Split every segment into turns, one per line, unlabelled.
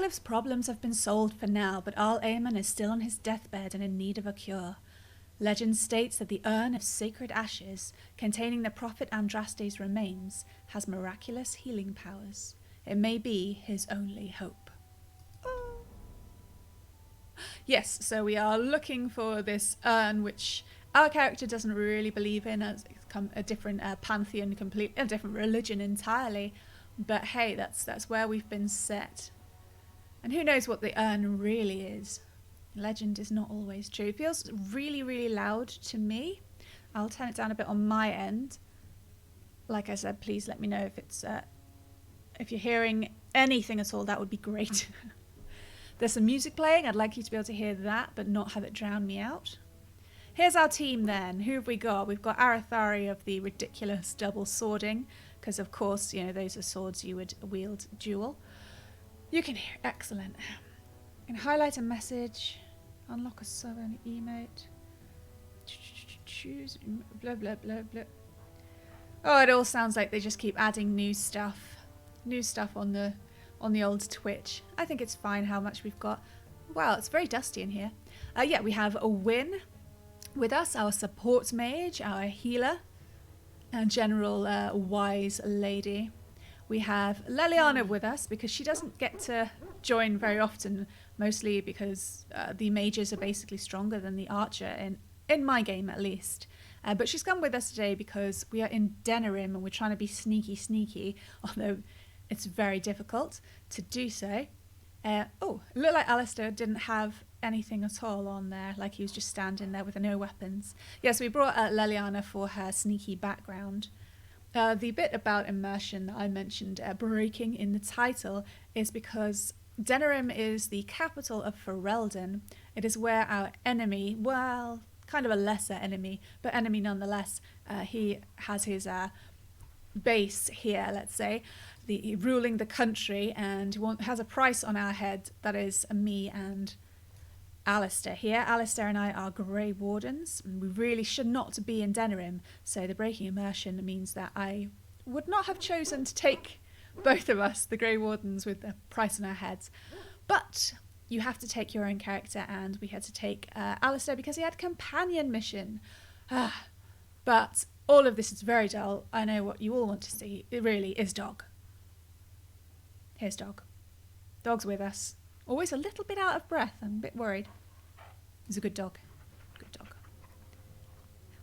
Redcliffe's problems have been solved for now, but Arl Aemon is still on his deathbed and in need of a cure. Legend states that the urn of sacred ashes, containing the prophet Andraste's remains, has miraculous healing powers. It may be his only hope. Oh. Yes, so we are looking for this urn, which our character doesn't really believe in, as it's a different pantheon, a different religion entirely. But hey, that's where we've been set. And who knows what the urn really is. Legend is not always true. It feels really, really loud to me. I'll turn it down a bit on my end. Like I said, please let me know if it's if you're hearing anything at all. That would be great. There's some music playing. I'd like you to be able to hear that, but not have it drown me out. Here's our team then. Who have we got? We've got Arathari of the ridiculous double swording, because of course, you know, those are swords you would wield dual. You can hear. Excellent. You can highlight a message, unlock a southern emote, choose blah blah blah blah. Oh, it all sounds like they just keep adding new stuff on the old Twitch. I think it's fine how much we've got. Wow, it's very dusty in here. Yeah, we have a Win with us, our support mage, our healer, and general wise lady. We have Leliana with us because she doesn't get to join very often, mostly because the mages are basically stronger than the archer, in my game at least. But she's come with us today because we are in Denerim and we're trying to be sneaky, although it's very difficult to do so. Oh, it looked like Alistair didn't have anything at all on there, like he was just standing there with no weapons. Yes, we brought Leliana for her sneaky background. The bit about immersion that I mentioned breaking in the title is because Denerim is the capital of Ferelden. It is where our enemy, well, kind of a lesser enemy, but enemy nonetheless, he has his base here, let's say, ruling the country, and has a price on our head. That is me and Alistair here. Alistair and I are Grey Wardens, and we really should not be in Denerim, so the breaking immersion means that I would not have chosen to take both of us, the Grey Wardens, with the price on our heads. But you have to take your own character, and we had to take Alistair because he had companion mission. But all of this is very dull. I know what you all want to see. It really is Dog. Here's Dog. Dog's with us. Always a little bit out of breath. I'm a bit worried. He's a good dog. Good dog.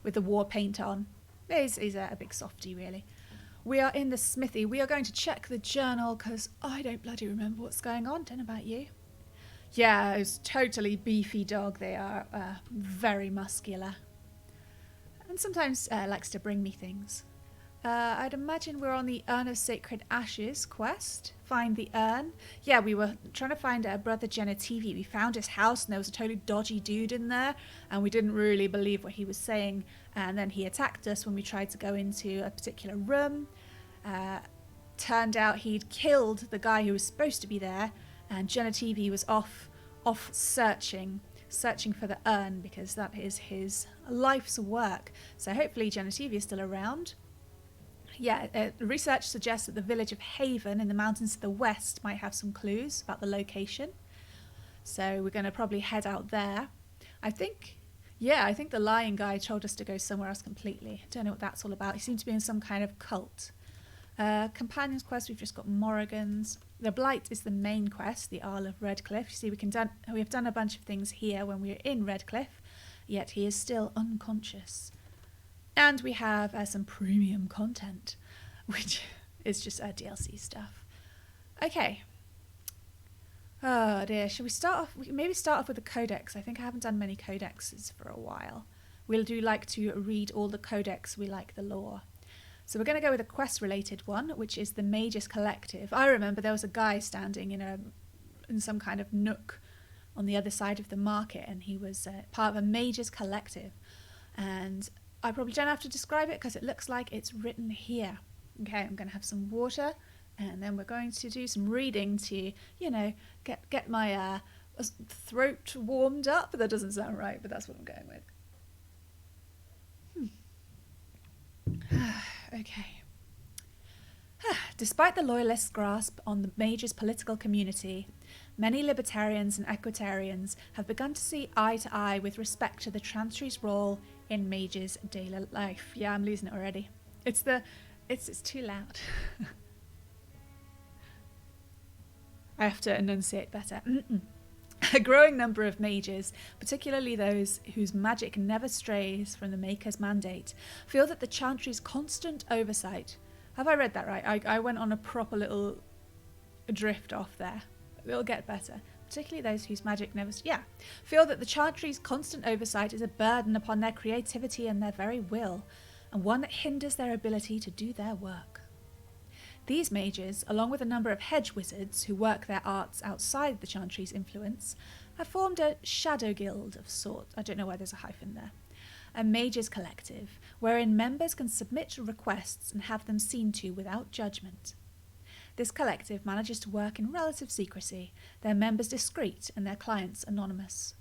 With the war paint on. He's a big softie, really. We are in the smithy. We are going to check the journal because I don't bloody remember what's going on. Don't know about you. Yeah, it's totally beefy dog. They are very muscular. And sometimes likes to bring me things. I'd imagine we're on the Urn of Sacred Ashes quest. Find the urn. Yeah, we were trying to find our brother Genetivi. We found his house and there was a totally dodgy dude in there and we didn't really believe what he was saying. And then he attacked us when we tried to go into a particular room. Turned out he'd killed the guy who was supposed to be there, and Genetivi was off searching for the urn because that is his life's work. So hopefully Genetivi is still around. Yeah, research suggests that the village of Haven in the mountains to the west might have some clues about the location. So we're going to probably head out there. I think the lying guy told us to go somewhere else completely. I don't know what that's all about. He seemed to be in some kind of cult. Companions quest, we've just got Morrigan's. The Blight is the main quest, the Isle of Redcliffe. You see, we have done a bunch of things here when we were in Redcliffe, yet he is still unconscious. And we have some premium content, which is just DLC stuff. Okay. Oh dear, should we start off? Maybe start off with the codex. I think I haven't done many codexes for a while. We do like to read all the codex. We like the lore. So we're going to go with a quest-related one, which is the Mages Collective. I remember there was a guy standing in some kind of nook on the other side of the market, and he was part of a Mages Collective. And I probably don't have to describe it because it looks like it's written here. Okay, I'm going to have some water, and then we're going to do some reading to, get my throat warmed up. That doesn't sound right, but that's what I'm going with. Okay. Despite the loyalists' grasp on the mage's political community, many libertarians and equitarians have begun to see eye to eye with respect to the chantry's role in mage's daily life. Yeah, I'm losing it already. It's too loud. I have to enunciate better. A growing number of mages, particularly those whose magic never strays from the Maker's mandate, feel that the chantry's constant oversight... Have I read that right? I went on a proper little drift off there. It'll get better. Particularly those whose magic never... Yeah. Feel that the chantry's constant oversight is a burden upon their creativity and their very will, and one that hinders their ability to do their work. These mages, along with a number of hedge wizards who work their arts outside the chantry's influence, have formed a shadow guild of sorts. I don't know why there's a hyphen there. A mages collective, wherein members can submit requests and have them seen to without judgment. This collective manages to work in relative secrecy, their members discreet and their clients anonymous.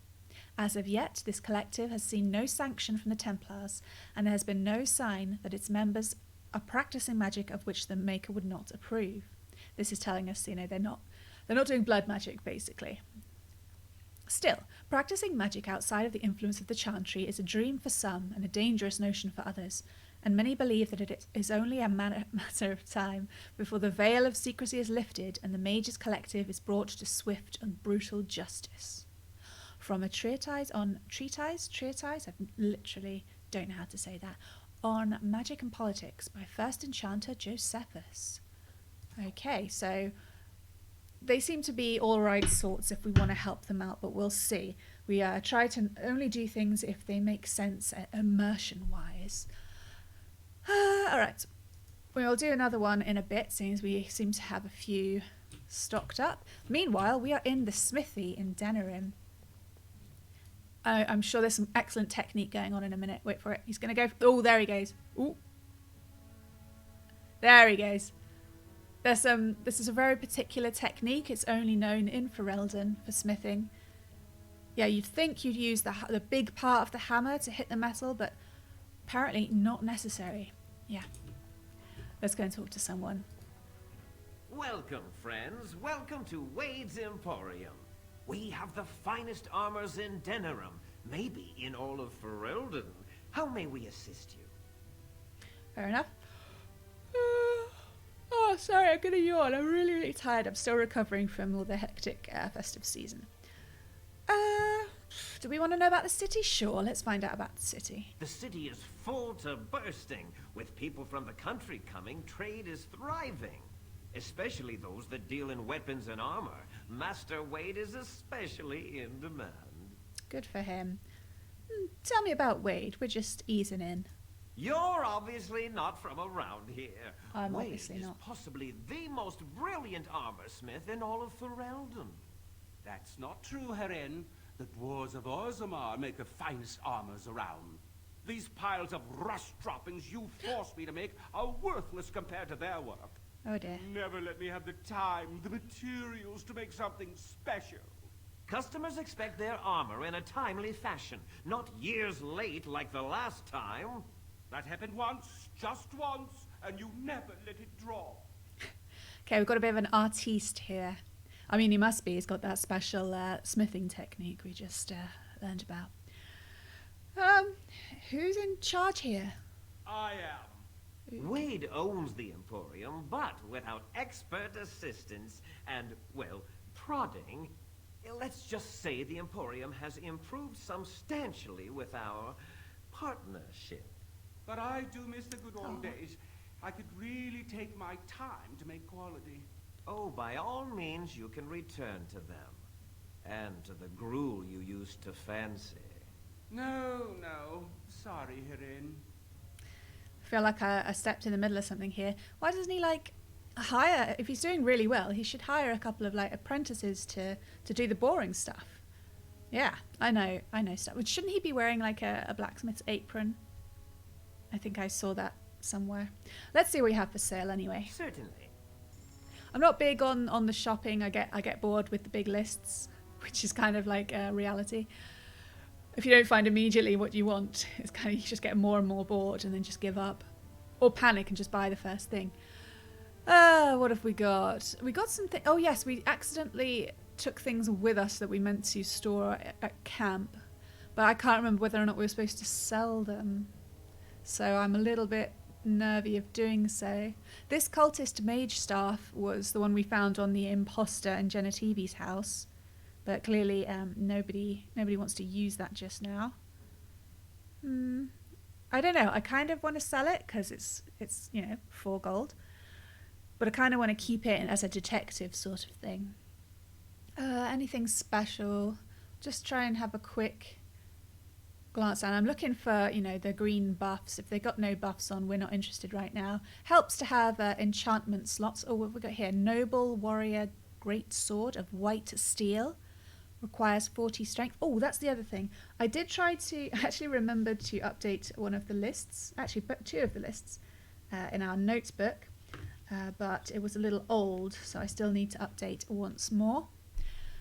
As of yet, this collective has seen no sanction from the Templars, and there has been no sign that its members are practicing magic of which the Maker would not approve. This is telling us, they're not doing blood magic, basically. Still, practicing magic outside of the influence of the chantry is a dream for some and a dangerous notion for others, and many believe that it is only a matter of time before the veil of secrecy is lifted and the mages collective is brought to swift and brutal justice. From a treatise, I literally don't know how to say that, on Magic and Politics by First Enchanter Josephus. Okay, so they seem to be all right sorts if we want to help them out, but we'll see. We try to only do things if they make sense immersion-wise. All right, we'll do another one in a bit, seeing as we seem to have a few stocked up. Meanwhile, we are in the smithy in Denerim. I'm sure there's some excellent technique going on in a minute. Wait for it. He's going to go... Oh, there he goes. Ooh. There he goes. This is a very particular technique. It's only known in Ferelden for smithing. Yeah, you'd think you'd use the big part of the hammer to hit the metal, but apparently not necessary. Yeah. Let's go and talk to someone.
Welcome, friends. Welcome to Wade's Emporium. We have the finest armors in Denerim, maybe in all of Ferelden. How may we assist you?
Fair enough. Oh, sorry, I'm gonna yawn. I'm really, really tired. I'm still recovering from all the hectic festive season. Do we want to know about the city? Sure, let's find out about the city.
The city is full to bursting. With people from the country coming, trade is thriving. Especially those that deal in weapons and armor. Master Wade is especially in demand.
Good for him. Tell me about Wade. We're just easing in.
You're obviously not from around here.
I'm
Wade
obviously
is
not.
Possibly the most brilliant armorsmith in all of Ferelden.
That's not true, Herin. The dwarves of Orzammar make the finest armors around. These piles of rust droppings you forced me to make are worthless compared to their work.
Oh dear.
Never let me have the time, the materials to make something special.
Customers expect their armor in a timely fashion, not years late like the last time.
That happened once, just once, and you never let it drop.
Okay, we've got a bit of an artiste here. I mean, he must be. He's got that special smithing technique we just learned about. Who's in charge here?
I am.
Wade owns the Emporium, but without expert assistance and, well, prodding, let's just say the Emporium has improved substantially with our partnership.
But I do miss the good old days. I could really take my time to make quality.
Oh, by all means, you can return to them. And to the gruel you used to fancy.
No. Sorry, Herin.
I feel like I stepped in the middle of something here. Why doesn't he, hire... If he's doing really well, he should hire a couple of, apprentices to do the boring stuff. Yeah, I know stuff. Shouldn't he be wearing, a blacksmith's apron? I think I saw that somewhere. Let's see what we have for sale, anyway.
Certainly.
I'm not big on the shopping. I get bored with the big lists, which is kind of like reality. If you don't find immediately what you want, it's kind of you just get more and more bored and then just give up, or panic and just buy the first thing. What have we got? We got something. Oh yes, we accidentally took things with us that we meant to store at camp, but I can't remember whether or not we were supposed to sell them. So I'm a little bit nervy of doing so. This cultist mage staff was the one we found on the imposter in Genetivi's house, but clearly nobody wants to use that just now. I don't know. I kind of want to sell it because it's 4 gold, but I kind of want to keep it as a detective sort of thing. Anything special? Just try and have a quick glance down. I'm looking for, the green buffs. If they got no buffs on, we're not interested right now. Helps to have enchantment slots. Oh, what have we got here? Noble Warrior Great Sword of White Steel. Requires 40 strength. Oh, that's the other thing. I did try to actually remember to update one of the lists. Actually, 2 of the lists in our notes book. But it was a little old, so I still need to update once more.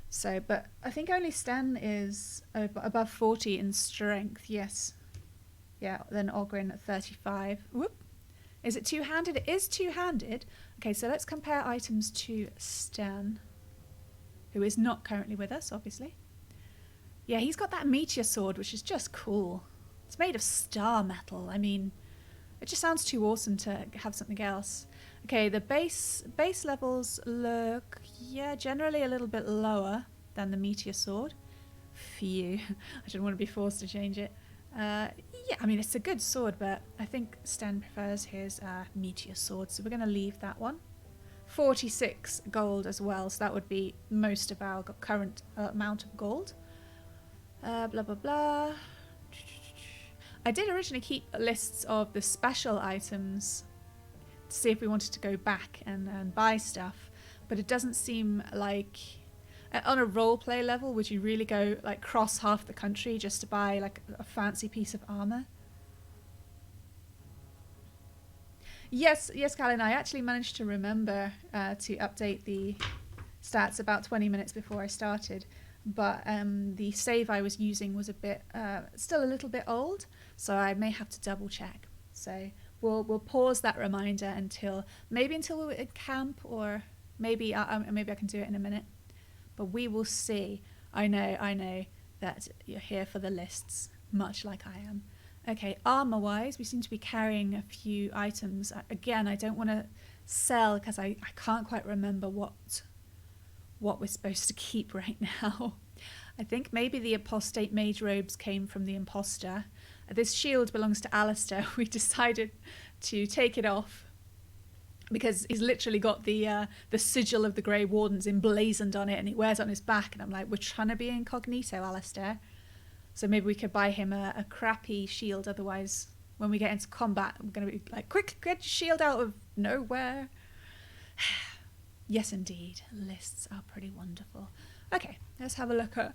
So, but I think only Sten is above 40 in strength, yes. Yeah, then Ogrin at 35. Whoop. Is it two-handed? It is two-handed. Okay, so let's compare items to Sten, who is not currently with us, obviously. Yeah, he's got that meteor sword, which is just cool. It's made of star metal. I mean, it just sounds too awesome to have something else. Okay, the base levels look, generally a little bit lower than the meteor sword. Phew, I didn't want to be forced to change it. Yeah, I mean, it's a good sword, but I think Sten prefers his meteor sword, so we're going to leave that one. 46 gold as well, so that would be most of our current amount of gold. Blah, blah, blah. I did originally keep lists of the special items to see if we wanted to go back and buy stuff, but it doesn't seem like on a roleplay level would you really go like cross half the country just to buy like a fancy piece of armor. Yes, Callan, I actually managed to remember to update the stats about 20 minutes before I started, but the save I was using was a bit still a little bit old, so I may have to double check. So we'll pause that reminder until we're at camp, or maybe I can do it in a minute. But we will see. I know that you're here for the lists, much like I am. Okay, armor-wise, we seem to be carrying a few items. Again, I don't want to sell because I can't quite remember what we're supposed to keep right now. I think maybe the apostate mage robes came from the imposter. This shield belongs to Alistair. We decided to take it off because he's literally got the sigil of the Grey Wardens emblazoned on it, and he wears it on his back. And I'm like, we're trying to be incognito, Alistair. So maybe we could buy him a crappy shield. Otherwise, when we get into combat, we're going to be like, quick, get your shield out of nowhere. Yes, indeed. Lists are pretty wonderful. Okay, let's have a look at...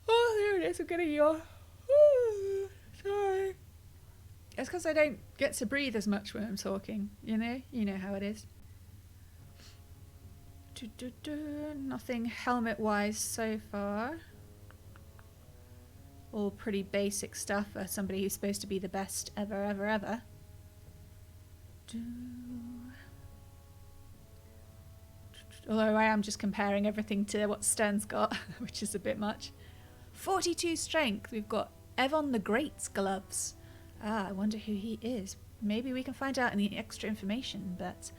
Oh, there it is. I'm getting yawn. Sorry. It's because I don't get to breathe as much when I'm talking. You know how it is. Nothing helmet-wise so far. All pretty basic stuff for somebody who's supposed to be the best ever. Although I am just comparing everything to what Sten's got, which is a bit much. 42 strength. We've got Evon the Great's gloves. I wonder who he is. Maybe we can find out any extra information, but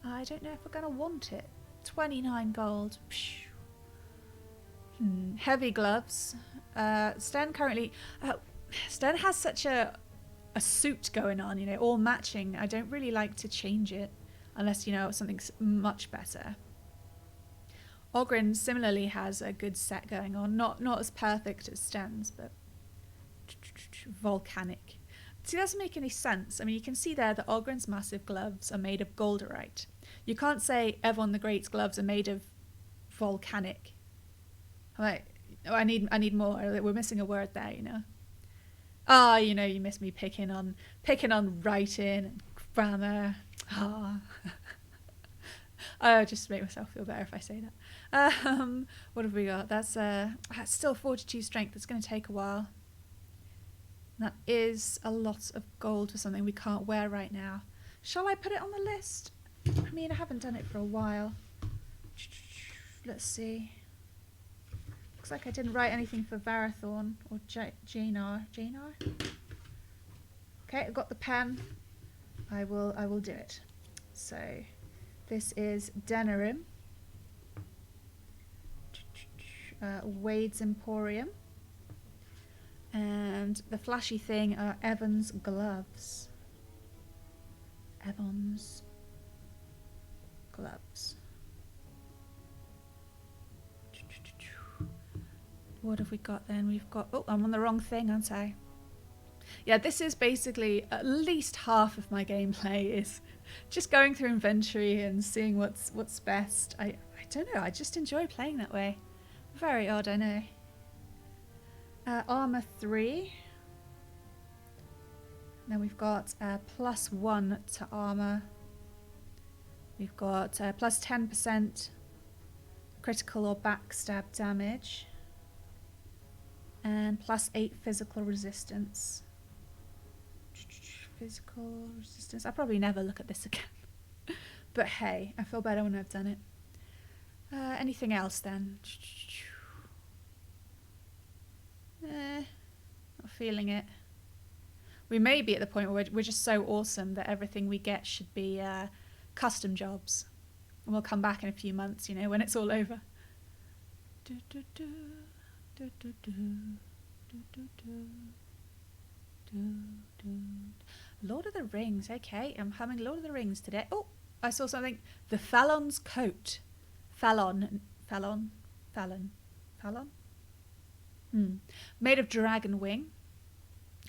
I don't know if we're going to want it. 29 gold. Heavy gloves. Sten currently... Sten has such a suit going on, all matching. I don't really like to change it unless, something's much better. Ogrin similarly has a good set going on. Not as perfect as Sten's, but volcanic. See, that doesn't make any sense. I mean, you can see there that Ogrin's massive gloves are made of golderite. You can't say Evon the Great's gloves are made of volcanic. Like, I need more. We're missing a word there, you miss me picking on writing and grammar. I just make myself feel better if I say that. What have we got? That's still 42 strength. It's going to take a while. That is a lot of gold for something we can't wear right now. Shall I put it on the list? I mean, I haven't done it for a while. Let's see. Looks like I didn't write anything for Varathorn or Janar. Janar? Okay, I've got the pen. I will do it. So, this is Denerim. Wade's Emporium. And the flashy thing are Evan's gloves. Evan's gloves. What have we got then? We've got... Oh, I'm on the wrong thing, aren't I? Yeah, this is basically at least half of my gameplay is just going through inventory and seeing what's best. I don't know, I just enjoy playing that way. Very odd, I know. Armor 3. Then we've got +1 to armor. We've got +10% critical or backstab damage. And +8 physical resistance. Physical resistance. I'll probably never look at this again. But hey, I feel better when I've done it. Anything else then? Not feeling it. We may be at the point where we're just so awesome that everything we get should be custom jobs. And we'll come back in a few months, you know, when it's all over. Lord of the Rings, okay. I'm humming Lord of the Rings today. Oh, I saw something. The Fallon's coat. Fallon. Made of dragon wing.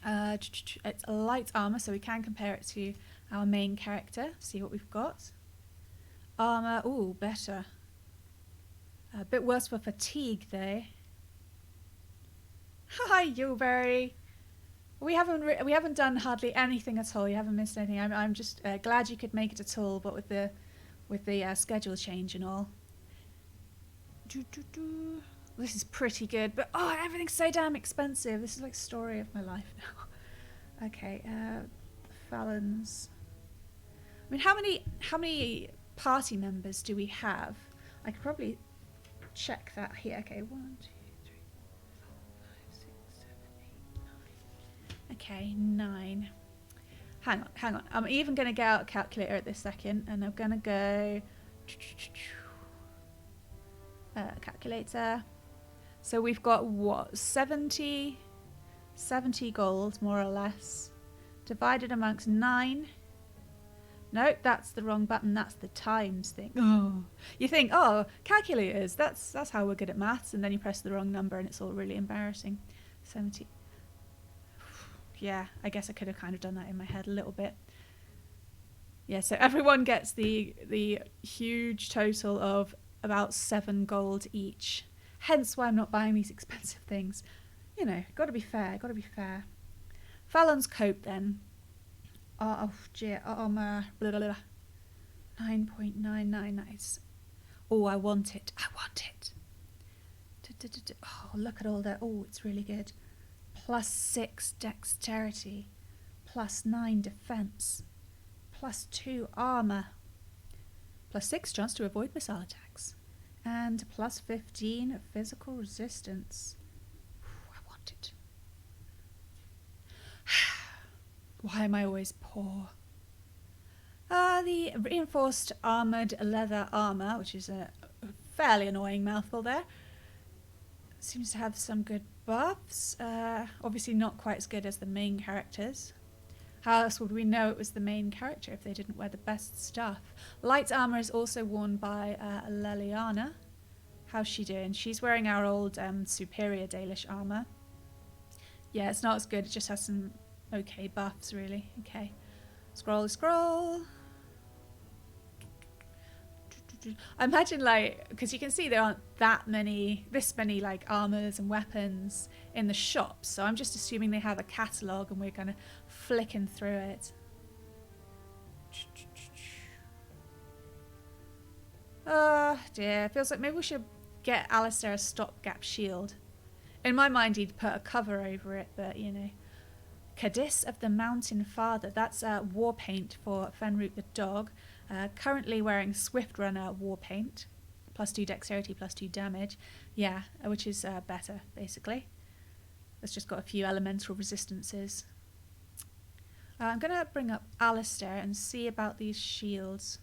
It's a light armor, so we can compare it to our main character. See what we've got. Armor, ooh, better. A bit worse for fatigue, though. Hi, Yulberry. We haven't done hardly anything at all. You haven't missed anything. I'm just glad you could make it at all, but with the schedule change and all. This is pretty good, but oh, everything's so damn expensive. This is like story of my life now. Okay, Fallon's. I mean, how many party members do we have? I could probably check that here. Okay, 1, 2, 3, 4, 5, 6, 7, 8, 9. Okay, 9. Hang on. I'm even going to get out a calculator at this second, and I'm going to go calculator. So we've got what, 70 gold more or less, divided amongst 9. Nope, that's the wrong button. That's the times thing. Oh, you think, oh, calculators. That's how we're good at maths, and then you press the wrong number, and it's all really embarrassing. 70. Yeah, I guess I could have kind of done that in my head a little bit. Yeah, so everyone gets the huge total of about 7 gold each. Hence why I'm not buying these expensive things. You know, gotta be fair. Fallon's coat then. Oh dear, armor. 9.99. Nice. Oh, I want it. Oh, look at all that. Oh, it's really good. +6 dexterity. +9 defense. +2 armor. +6 chance to avoid missile attacks. And +15 physical resistance. I want it. Why am I always poor? The reinforced armoured leather armour, which is a fairly annoying mouthful there, seems to have some good buffs. Obviously not quite as good as the main characters. How else would we know it was the main character if they didn't wear the best stuff? Light armour is also worn by Leliana. How's she doing? She's wearing our old superior Dalish armour. Yeah, it's not as good. It just has some okay buffs, really. Okay. Scroll. I imagine, like, because you can see there aren't this many like armors and weapons in the shops, so I'm just assuming they have a catalogue and we're kind of flicking through it. Oh dear, feels like maybe we should get Alistair a stopgap shield. In my mind he'd put a cover over it, but you know. Cadiz of the Mountain Father, that's war paint for Fenroot the dog. Currently wearing Swift Runner War Paint. +2 dexterity, +2 damage. Yeah, which is better, basically. It's just got a few elemental resistances. I'm going to bring up Alistair and see about these shields.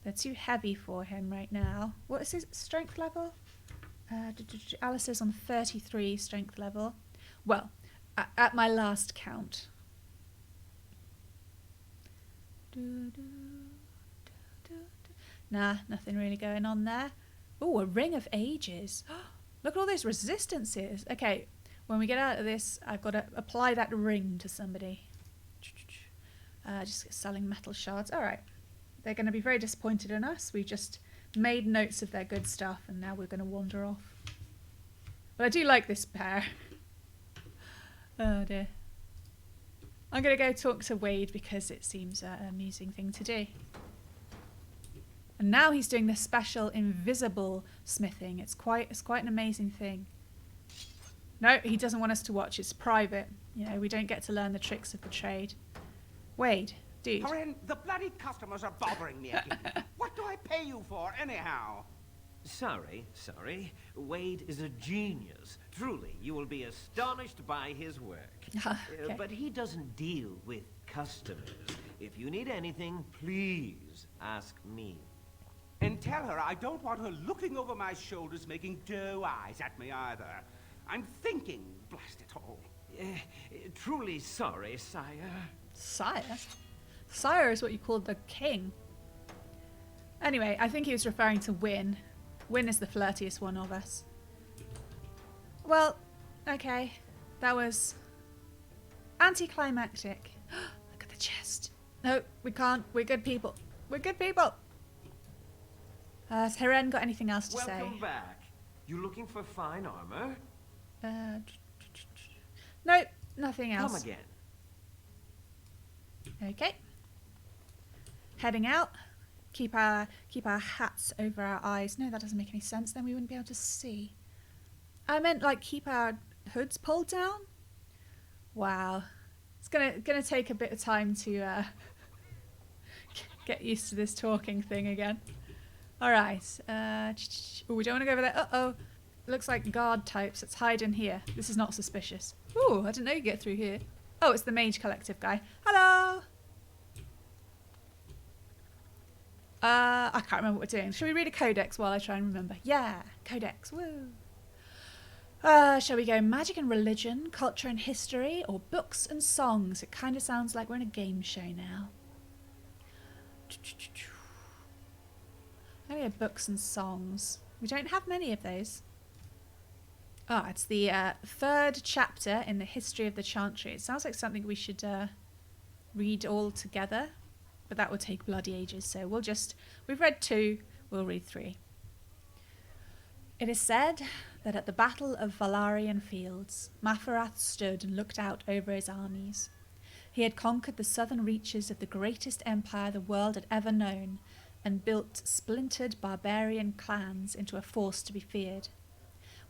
They're too heavy for him right now. What is his strength level? Alistair's on 33 strength level. Well, at my last count. Nah, nothing really going on there. Oh, a Ring of Ages. Look at all those resistances. Okay, when we get out of this, I've got to apply that ring to somebody. Just selling metal shards. All right. They're going to be very disappointed in us. We've just made notes of their good stuff, and now we're going to wander off. But I do like this pair. Oh, dear. I'm going to go talk to Wade because it seems an amusing thing to do. And now he's doing this special invisible smithing. It's quite an amazing thing. No, he doesn't want us to watch. It's private. You know, we don't get to learn the tricks of the trade. Wade, dude.
Corinne, the bloody customers are bothering me again. What do I pay you for, anyhow?
Sorry. Wade is a genius. Truly, you will be astonished by his work.
Okay.
But he doesn't deal with customers. If you need anything, please ask me.
And tell her I don't want her looking over my shoulders making doe eyes at me either. I'm thinking, blast it all.
Truly sorry, sire.
Sire? Sire is what you call the king. Anyway, I think he was referring to Win. Win is the flirtiest one of us. Well, okay. That was anticlimactic. Look at the chest. No, we can't. We're good people. We're good people. Has Heren got anything else to say?
Welcome back. You looking for fine armor?
Nope, nothing else.
Come again.
Okay. Heading out. Keep our hats over our eyes. No, that doesn't make any sense. Then we wouldn't be able to see. I meant like keep our hoods pulled down. Wow, it's gonna take a bit of time to get used to this talking thing again. All right. We don't want to go over there. Uh-oh. Looks like guard types. Let's hide in here. This is not suspicious. Ooh, I didn't know you could get through here. Oh, it's the Mage Collective guy. Hello. I can't remember what we're doing. Shall we read a codex while I try and remember? Yeah, codex. Woo. Shall we go magic and religion, culture and history, or books and songs? It kind of sounds like we're in a game show now. Maybe books and songs. We don't have many of those. Oh, it's the third chapter in the history of the Chantry. It sounds like something we should read all together, but that would take bloody ages. So we've read 2, we'll read 3. It is said that at the Battle of Valarian Fields, Mafarath stood and looked out over his armies. He had conquered the southern reaches of the greatest empire the world had ever known, and built splintered barbarian clans into a force to be feared.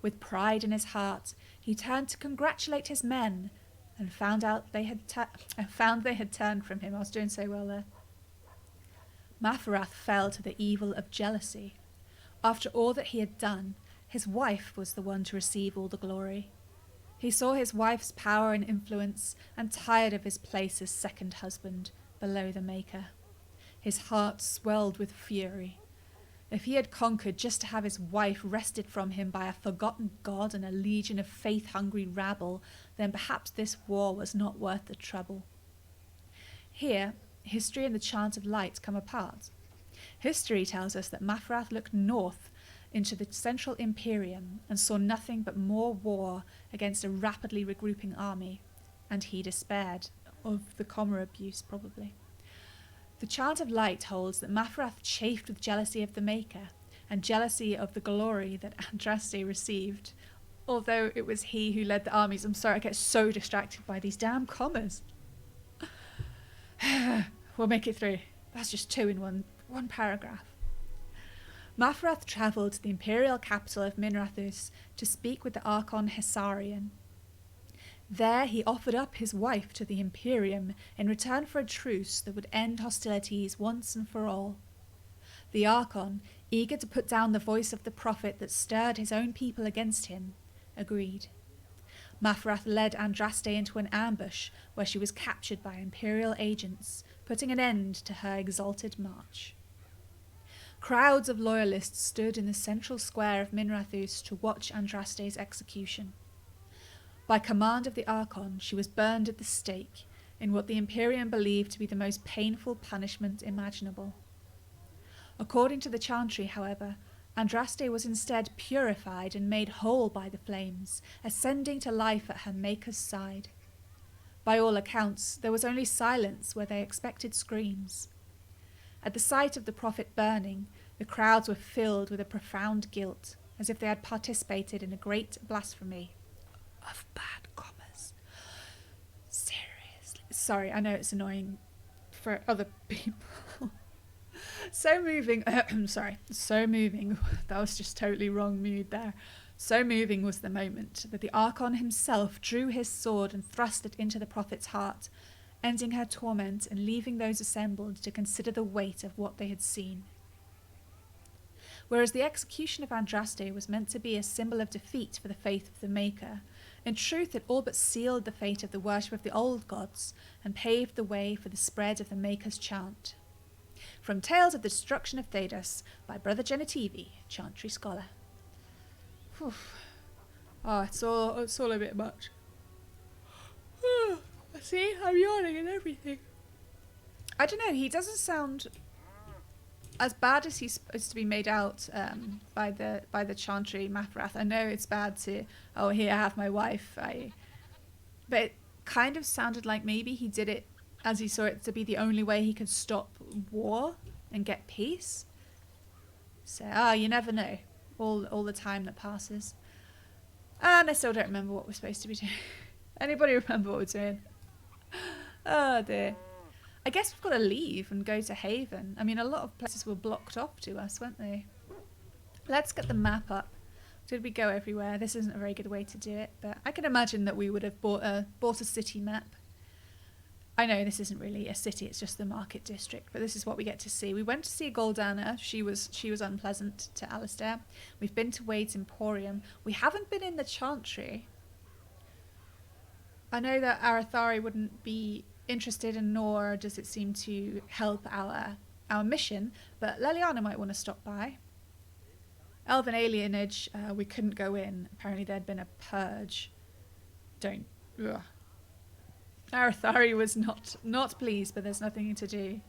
With pride in his heart, he turned to congratulate his men, and found they had turned from him. I was doing so well there. Mafarath fell to the evil of jealousy. After all that he had done, his wife was the one to receive all the glory. He saw his wife's power and influence, and tired of his place as second husband, below the Maker. His heart swelled with fury. If he had conquered just to have his wife wrested from him by a forgotten god and a legion of faith-hungry rabble, then perhaps this war was not worth the trouble. Here, history and the Chant of Light come apart. History tells us that Mafarath looked north into the central Imperium and saw nothing but more war against a rapidly regrouping army, and he despaired of the commoner abuse, probably. The Chant of Light holds that Mafarath chafed with jealousy of the Maker, and jealousy of the glory that Andraste received, although it was he who led the armies. I'm sorry, I get so distracted by these damn commas. We'll make it through. That's just 2 in one paragraph. Mafarath travelled to the imperial capital of Minrathus to speak with the Archon Hessarian. There he offered up his wife to the Imperium in return for a truce that would end hostilities once and for all. The Archon, eager to put down the voice of the prophet that stirred his own people against him, agreed. Mafrath led Andraste into an ambush where she was captured by Imperial agents, putting an end to her exalted march. Crowds of loyalists stood in the central square of Minrathous to watch Andraste's execution. By command of the Archon, she was burned at the stake in what the Imperium believed to be the most painful punishment imaginable. According to the Chantry, however, Andraste was instead purified and made whole by the flames, ascending to life at her maker's side. By all accounts, there was only silence where they expected screams. At the sight of the prophet burning, the crowds were filled with a profound guilt, as if they had participated in a great blasphemy. Of bad commas. Seriously. Sorry, I know it's annoying for other people. So moving, so moving, that was just totally wrong mood there. So moving was the moment that the Archon himself drew his sword and thrust it into the prophet's heart, ending her torment and leaving those assembled to consider the weight of what they had seen. Whereas the execution of Andraste was meant to be a symbol of defeat for the faith of the Maker, in truth it all but sealed the fate of the worship of the old gods and paved the way for the spread of the Maker's chant. From Tales of the Destruction of Thedas by Brother Genitivi, Chantry Scholar. Whew. Oh, it's all a bit much. See, I'm yawning and everything. I don't know, he doesn't sound as bad as he's supposed to be made out by the Chantry Mafrath. I know it's bad to, oh, here, have my wife. But it kind of sounded like maybe he did it as he saw it to be the only way he could stop war and get peace. So, you never know. All the time that passes. And I still don't remember what we're supposed to be doing. Anybody remember what we're doing? Oh dear. I guess we've got to leave and go to Haven. I mean, a lot of places were blocked off to us, weren't they? Let's get the map up. Did we go everywhere? This isn't a very good way to do it, but I can imagine that we would have bought a city map. I know this isn't really a city, it's just the market district, but this is what we get to see. We went to see Goldana. She was unpleasant to Alistair. We've been to Wade's Emporium. We haven't been in the Chantry. I know that Arathari wouldn't be interested, and nor does it seem to help our mission, but Leliana might want to stop by. Elven Alienage, we couldn't go in. Apparently there'd been a purge. Ugh. Arathari was not pleased, but there's nothing to do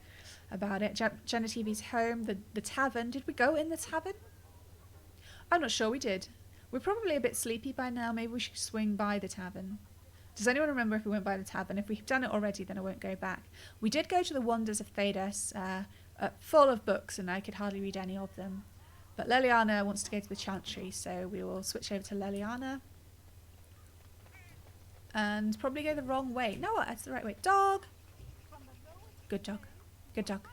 about it. Genitivi's home, the tavern. Did we go in the tavern? I'm not sure we did. We're probably a bit sleepy by now. Maybe we should swing by the tavern. Does anyone remember if we went by the tavern? If we've done it already, then I won't go back. We did go to the Wonders of Thedas, full of books, and I could hardly read any of them. But Leliana wants to go to the Chantry, so we will switch over to Leliana. And probably go the wrong way. No, that's the right way. Dog! Good dog. Good dog.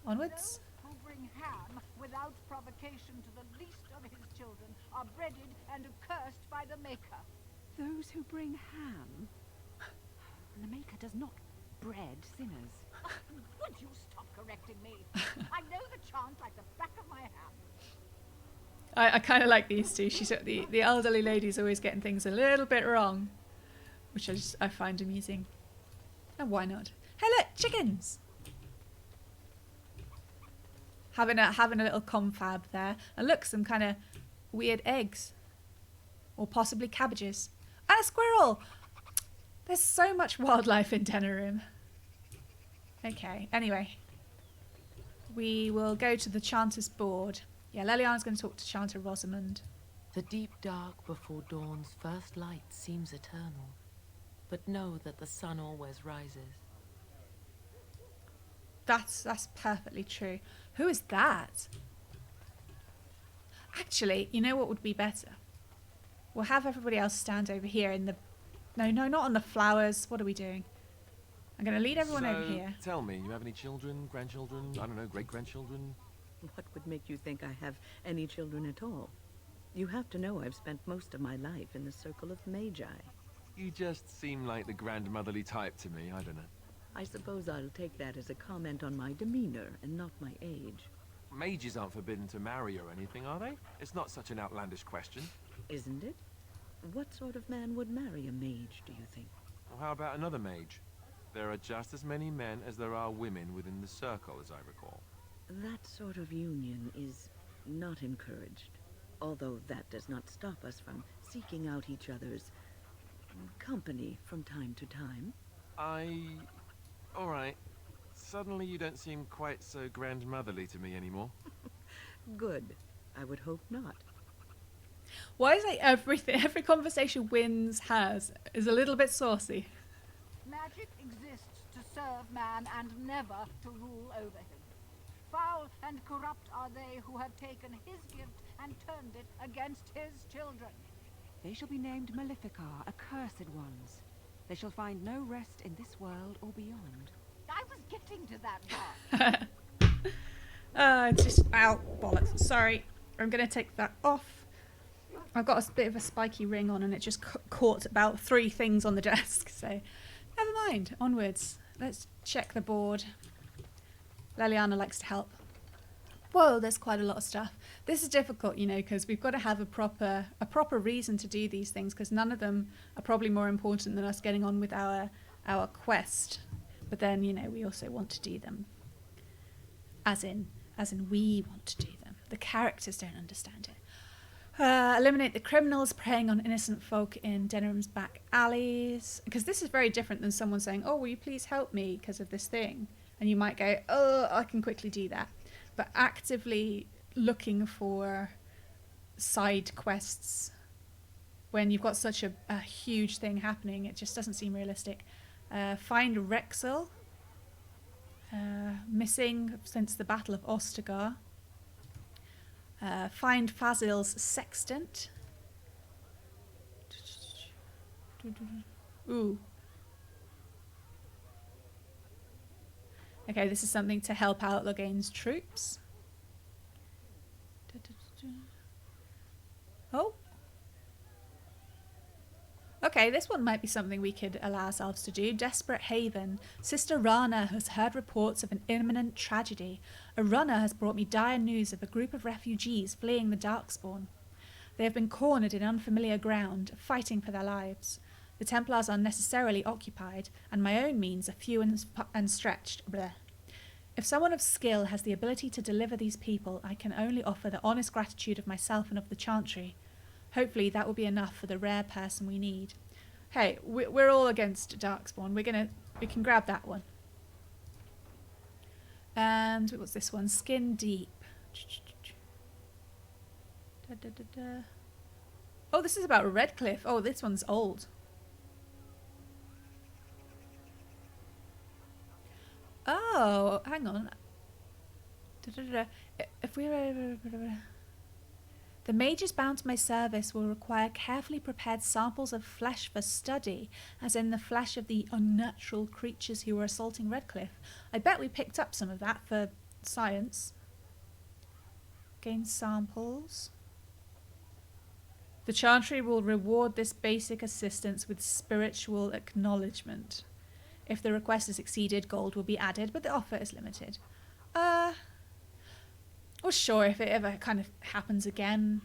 Onwards.
Those who bring ham without provocation to the least of his children are breaded and accursed by the Maker.
Those who bring ham? The Maker does not bread sinners.
Would you stop correcting me? I know the chant like the back of my hand.
I kind of like these two. The elderly lady's always getting things a little bit wrong, which I find amusing. And why not? Hey, look, chickens! Having a little confab there, and look, some kind of weird eggs, or possibly cabbages, and a squirrel. There's so much wildlife in Denerim. Okay, anyway, we will go to the Chanter's board. Yeah, Leliana's going to talk to Chanter Rosamond.
The deep dark before dawn's first light seems eternal, but know that the sun always rises.
That's perfectly true. Who is that? Actually, you know what would be better? We'll have everybody else stand over here in the... No, not on the flowers. What are we doing? I'm going to lead everyone over here.
Tell me, you have any children, grandchildren, I don't know, great-grandchildren?
What would make you think I have any children at all? You have to know I've spent most of my life in the circle of magi.
You just seem like the grandmotherly type to me, I don't know.
I suppose I'll take that as a comment on my demeanor and not my age.
Mages aren't forbidden to marry or anything, are they? It's not such an outlandish question.
Isn't it? What sort of man would marry a mage, do you think?
Well, how about another mage? There are just as many men as there are women within the circle, as I recall.
That sort of union is not encouraged. Although that does not stop us from seeking out each other's company from time to time.
Alright. Suddenly you don't seem quite so grandmotherly to me anymore.
Good. I would hope not.
Why is like every conversation Wins has is a little bit saucy?
Magic exists to serve man and never to rule over him. Foul and corrupt are they who have taken his gift and turned it against his children.
They shall be named Maleficar, accursed ones. They shall find no rest in this world or beyond.
I was getting to that part.
It's just, ow, bollocks. Sorry. I'm going to take that off. I've got a bit of a spiky ring on and it just caught about 3 things on the desk. So, never mind. Onwards. Let's check the board. Leliana likes to help. Whoa, there's quite a lot of stuff. This is difficult, you know, because we've got to have a proper reason to do these things, because none of them are probably more important than us getting on with our quest. But then, you know, we also want to do them. As in we want to do them. The characters don't understand it. Eliminate the criminals preying on innocent folk in Denerim's back alleys. Because this is very different than someone saying, oh, will you please help me because of this thing? And you might go, oh, I can quickly do that. But actively looking for side quests when you've got such a huge thing happening, it just doesn't seem realistic. Find Rexel. Missing since the Battle of Ostagar. Find Fazil's sextant. Ooh. Okay, this is something to help out Logain's troops. Oh. Okay, this one might be something we could allow ourselves to do. Desperate Haven. Sister Rana has heard reports of an imminent tragedy. A runner has brought me dire news of a group of refugees fleeing the Darkspawn. They have been cornered in unfamiliar ground, fighting for their lives. The Templars are necessarily occupied, and my own means are few and stretched. Blech. If someone of skill has the ability to deliver these people, I can only offer the honest gratitude of myself and of the Chantry. Hopefully that will be enough for the rare person we need. Hey, we're all against Darkspawn. We can grab that one. And what's this one? Skin Deep. Oh, this is about Redcliffe. Oh, this one's old. Oh, hang on. If we're... The mages bound to my service will require carefully prepared samples of flesh for study, as in the flesh of the unnatural creatures who were assaulting Redcliffe. I bet we picked up some of that for science. Gain samples. The Chantry will reward this basic assistance with spiritual acknowledgement. If the request is exceeded, gold will be added, but the offer is limited. Well, sure, if it ever kind of happens again,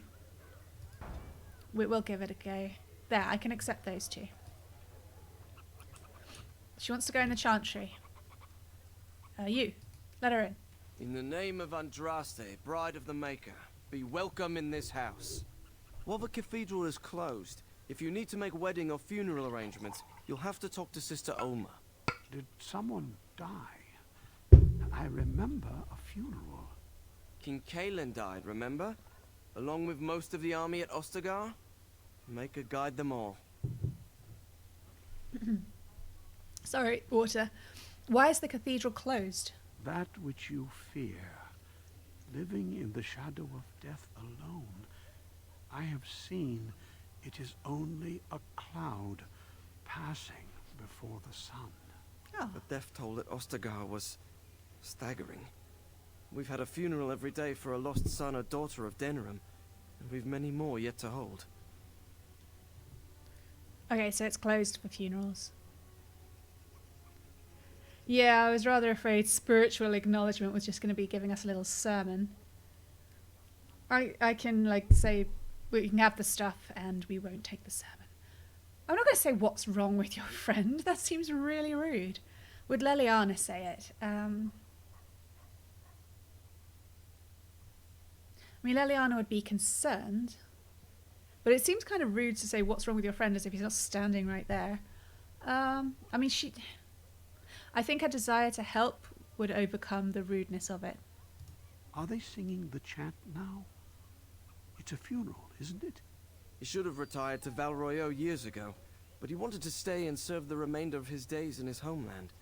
we'll give it a go. There, I can accept those 2. She wants to go in the Chantry. You, let her in.
In the name of Andraste, Bride of the Maker, be welcome in this house. While the cathedral is closed, if you need to make wedding or funeral arrangements, you'll have to talk to Sister Olma.
Did someone die? I remember a funeral.
King Kalen died, remember? Along with most of the army at Ostagar? Maker guide them all.
Sorry, Water. Why is the cathedral closed?
That which you fear, living in the shadow of death alone, I have seen it is only a cloud passing before the sun.
Oh.
The death toll at Ostagar was staggering. We've had a funeral every day for a lost son or daughter of Denerim, and we've many more yet to hold.
Okay, so it's closed for funerals. Yeah, I was rather afraid spiritual acknowledgement was just going to be giving us a little sermon. I can, like, say we can have the stuff and we won't take the sermon. I'm not going to say what's wrong with your friend. That seems really rude. Would Leliana say it? I mean, Leliana would be concerned. But it seems kind of rude to say what's wrong with your friend as if he's not standing right there. I mean, I think her desire to help would overcome the rudeness of it.
Are they singing the chant now? It's a funeral, isn't it?
He should have retired to Val Royeaux years ago, but he wanted to stay and serve the remainder of his days in his homeland.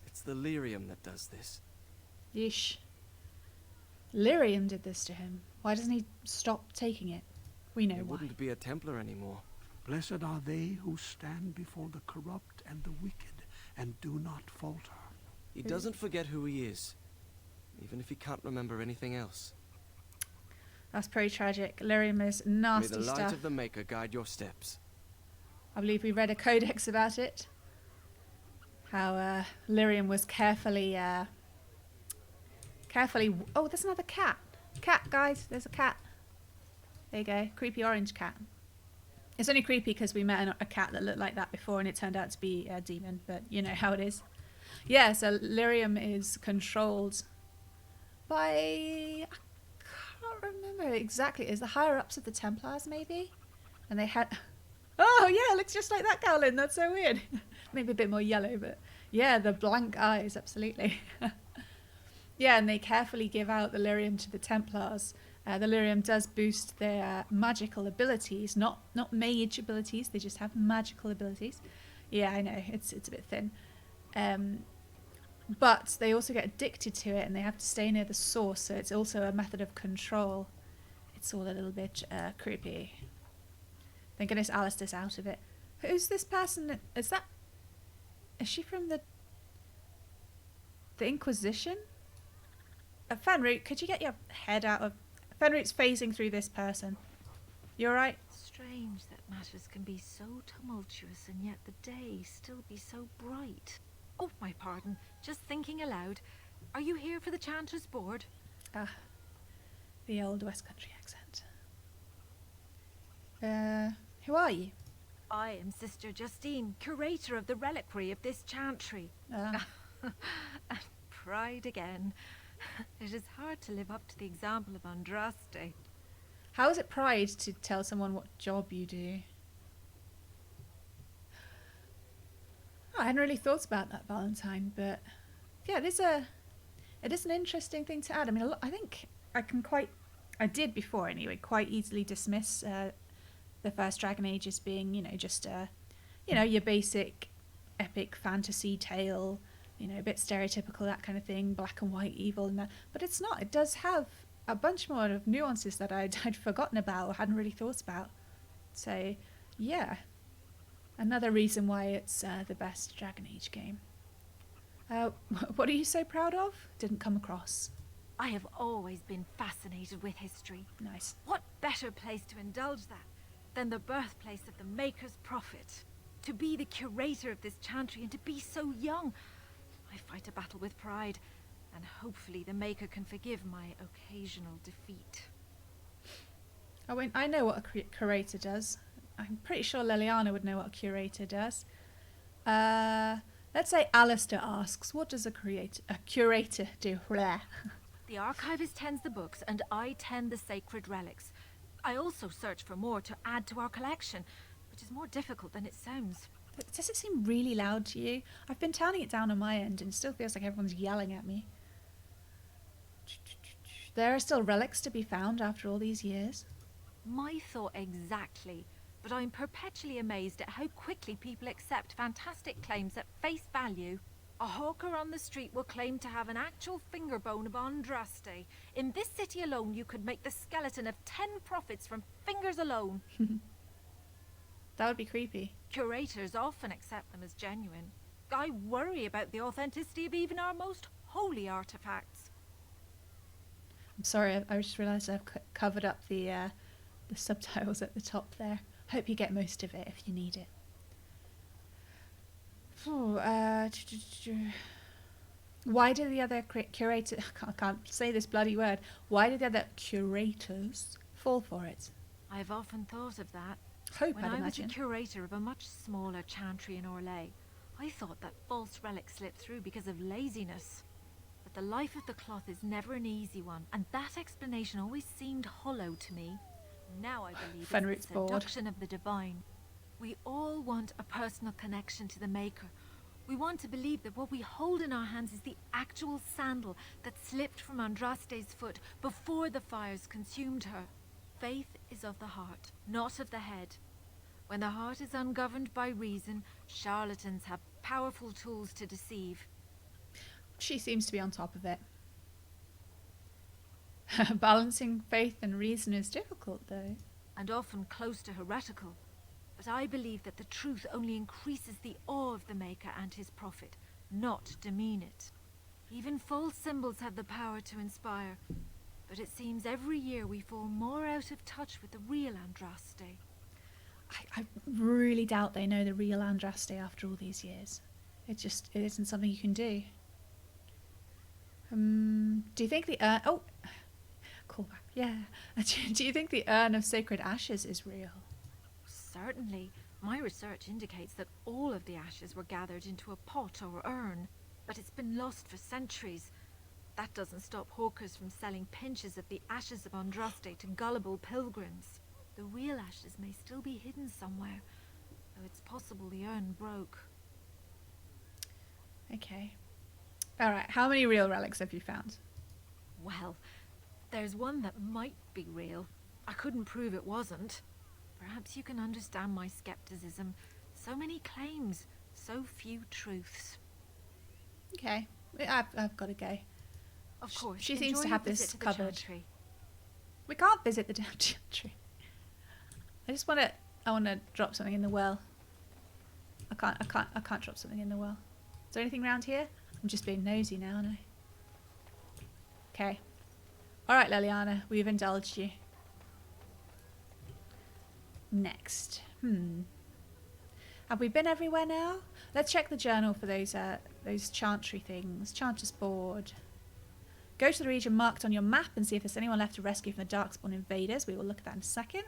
It's the lyrium that does this.
Yeesh. Lyrium did this to him. Why doesn't he stop taking it? We know
He
why.
wouldn't be a Templar anymore.
Blessed are they who stand before the corrupt and the wicked and do not falter.
He doesn't forget who he is, even if he can't remember anything else.
That's pretty tragic. Lyrium is nasty
May the light
stuff.
of the Maker guide your steps.
I believe we read a codex about it. How Lyrium was carefully... Oh, there's another cat. Cat, guys. There's a cat. There you go. Creepy orange cat. It's only creepy because we met a cat that looked like that before and it turned out to be a demon. But you know how it is. Yeah, so Lyrium is controlled by... I can't remember exactly. Is the higher-ups of the Templars, maybe? And they had... Oh, yeah, it looks just like that Gowlin. That's so weird. Maybe a bit more yellow, but... Yeah, the blank eyes, absolutely. Yeah, and they carefully give out the lyrium to the Templars. The lyrium does boost their magical abilities, not mage abilities. They just have magical abilities. Yeah, I know it's a bit thin, but they also get addicted to it, and they have to stay near the source. So it's also a method of control. It's all a little bit creepy. Thank goodness Alistair's out of it. Who's this person? Is she from the Inquisition? Fenroot, could you get your head out of... Fenroot's phasing through this person. You alright?
Strange that matters can be so tumultuous and yet the day still be so bright. Oh, my pardon. Just thinking aloud. Are you here for the Chanter's Board?
Ah, the old West Country accent. Who are you?
I am Sister Justine, curator of the reliquary of this chantry.
Ah.
And pride again. It is hard to live up to the example of Andraste.
How is it pride to tell someone what job you do? Oh, I hadn't really thought about that, Valentine, but yeah, it is an interesting thing to add. I mean, I think I did before anyway, quite easily dismiss the first Dragon Age as being, just your basic epic fantasy tale, a bit stereotypical, that kind of thing, black and white evil and that. But it's not. It does have a bunch more of nuances that I'd forgotten about or hadn't really thought about. So, yeah. Another reason why it's the best Dragon Age game. What are you so proud of? Didn't come across.
I have always been fascinated with history.
Nice.
What better place to indulge that than the birthplace of the Maker's Prophet? To be the curator of this chantry and to be so young. I fight a battle with pride, and hopefully the Maker can forgive my occasional defeat.
I know what a curator does. I'm pretty sure Leliana would know what a curator does. Let's say Alistair asks, what does a curator do?
The archivist tends the books, and I tend the sacred relics. I also search for more to add to our collection, which is more difficult than it sounds.
Does it seem really loud to you? I've been turning it down on my end, and it still feels like everyone's yelling at me. There are still relics to be found after all these years.
My thought exactly, but I'm perpetually amazed at how quickly people accept fantastic claims at face value. A hawker on the street will claim to have an actual finger bone of Andraste. In this city alone, you could make the skeleton of 10 prophets from fingers alone.
That would be creepy.
Curators often accept them as genuine. I worry about the authenticity of even our most holy artifacts.
I'm sorry, I just realised I've covered up the subtitles at the top there. Hope you get most of it if you need it. Why did the other curators... I can't say this bloody word. Why did the other curators fall for it?
I've often thought of that.
Hope,
When
I'd
I was
imagine.
a curator of a much smaller chantry in Orlais, I thought that false relics slipped through because of laziness. But the life of the cloth is never an easy one, and that explanation always seemed hollow to me. Now I believe
Fenrit's
it's the
bored.
seduction of the divine. We all want a personal connection to the Maker. We want to believe that what we hold in our hands is the actual sandal that slipped from Andraste's foot before the fires consumed her. Faith is of the heart, not of the head. When the heart is ungoverned by reason, charlatans have powerful tools to deceive.
She seems to be on top of it. Balancing faith and reason is difficult, though.
And often close to heretical. But I believe that the truth only increases the awe of the Maker and his prophet, not demean it. Even false symbols have the power to inspire, but it seems every year we fall more out of touch with the real Andraste.
I really doubt they know the real Andraste after all these years. It isn't something you can do. Do you think the urn... Oh! Callback, yeah. Do you think the urn of sacred ashes is real?
Certainly. My research indicates that all of the ashes were gathered into a pot or urn, but it's been lost for centuries. That doesn't stop hawkers from selling pinches of the ashes of Andraste to gullible pilgrims. The real ashes may still be hidden somewhere, though it's possible the urn broke.
Okay. Alright, how many real relics have you found?
Well, there's one that might be real. I couldn't prove it wasn't. Perhaps you can understand my skepticism. So many claims, so few truths.
Okay, I've got to go.
Of course.
She seems to
enjoy
have
your visit
this
to the
covered.
chantry.
We can't visit the damn chantry. I want to drop something in the well. I can't drop something in the well. Is there anything around here? I'm just being nosy now, aren't I? Okay. Alright, Liliana, we've indulged you. Next. Have we been everywhere now? Let's check the journal for those chantry things. Chanter's board. Go to the region marked on your map and see if there's anyone left to rescue from the Darkspawn invaders. We will look at that in a second.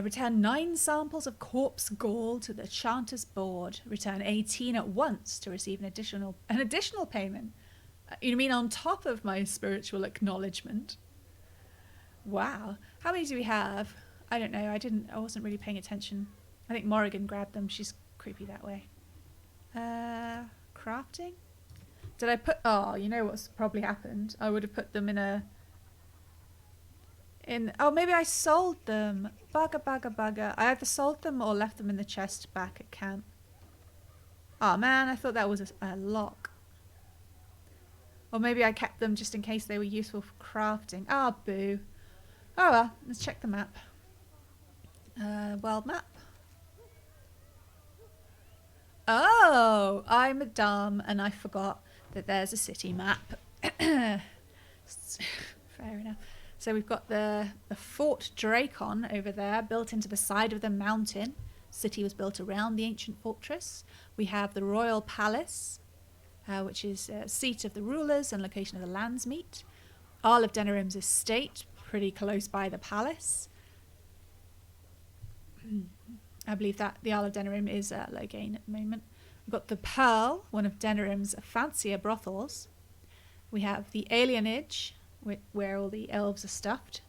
Return 9 samples of corpse gall to the Chanter's board. Return 18 at once to receive an additional payment. You mean on top of my spiritual acknowledgement? Wow. How many do we have? I don't know. I wasn't really paying attention. I think Morrigan grabbed them. She's creepy that way. Crafting? Did I put... Oh, you know what's probably happened? I would have put them oh, maybe I sold them. Bugger. I either sold them or left them in the chest back at camp. Oh, man. I thought that was a lock. Or maybe I kept them just in case they were useful for crafting. Ah, boo. Oh, well. Let's check the map. World map. Oh, I'm dumb and I forgot that there's a city map. Fair enough. So we've got the Fort Dracon over there, built into the side of the mountain. City was built around the ancient fortress. We have the Royal Palace, which is seat of the rulers and location of the Landsmeet. Arl of Denerim's estate, pretty close by the palace. I believe that the Arl of Denerim is Loghain at the moment. We've got the Pearl, one of Denerim's fancier brothels. We have the Alienage, where all the elves are stuffed.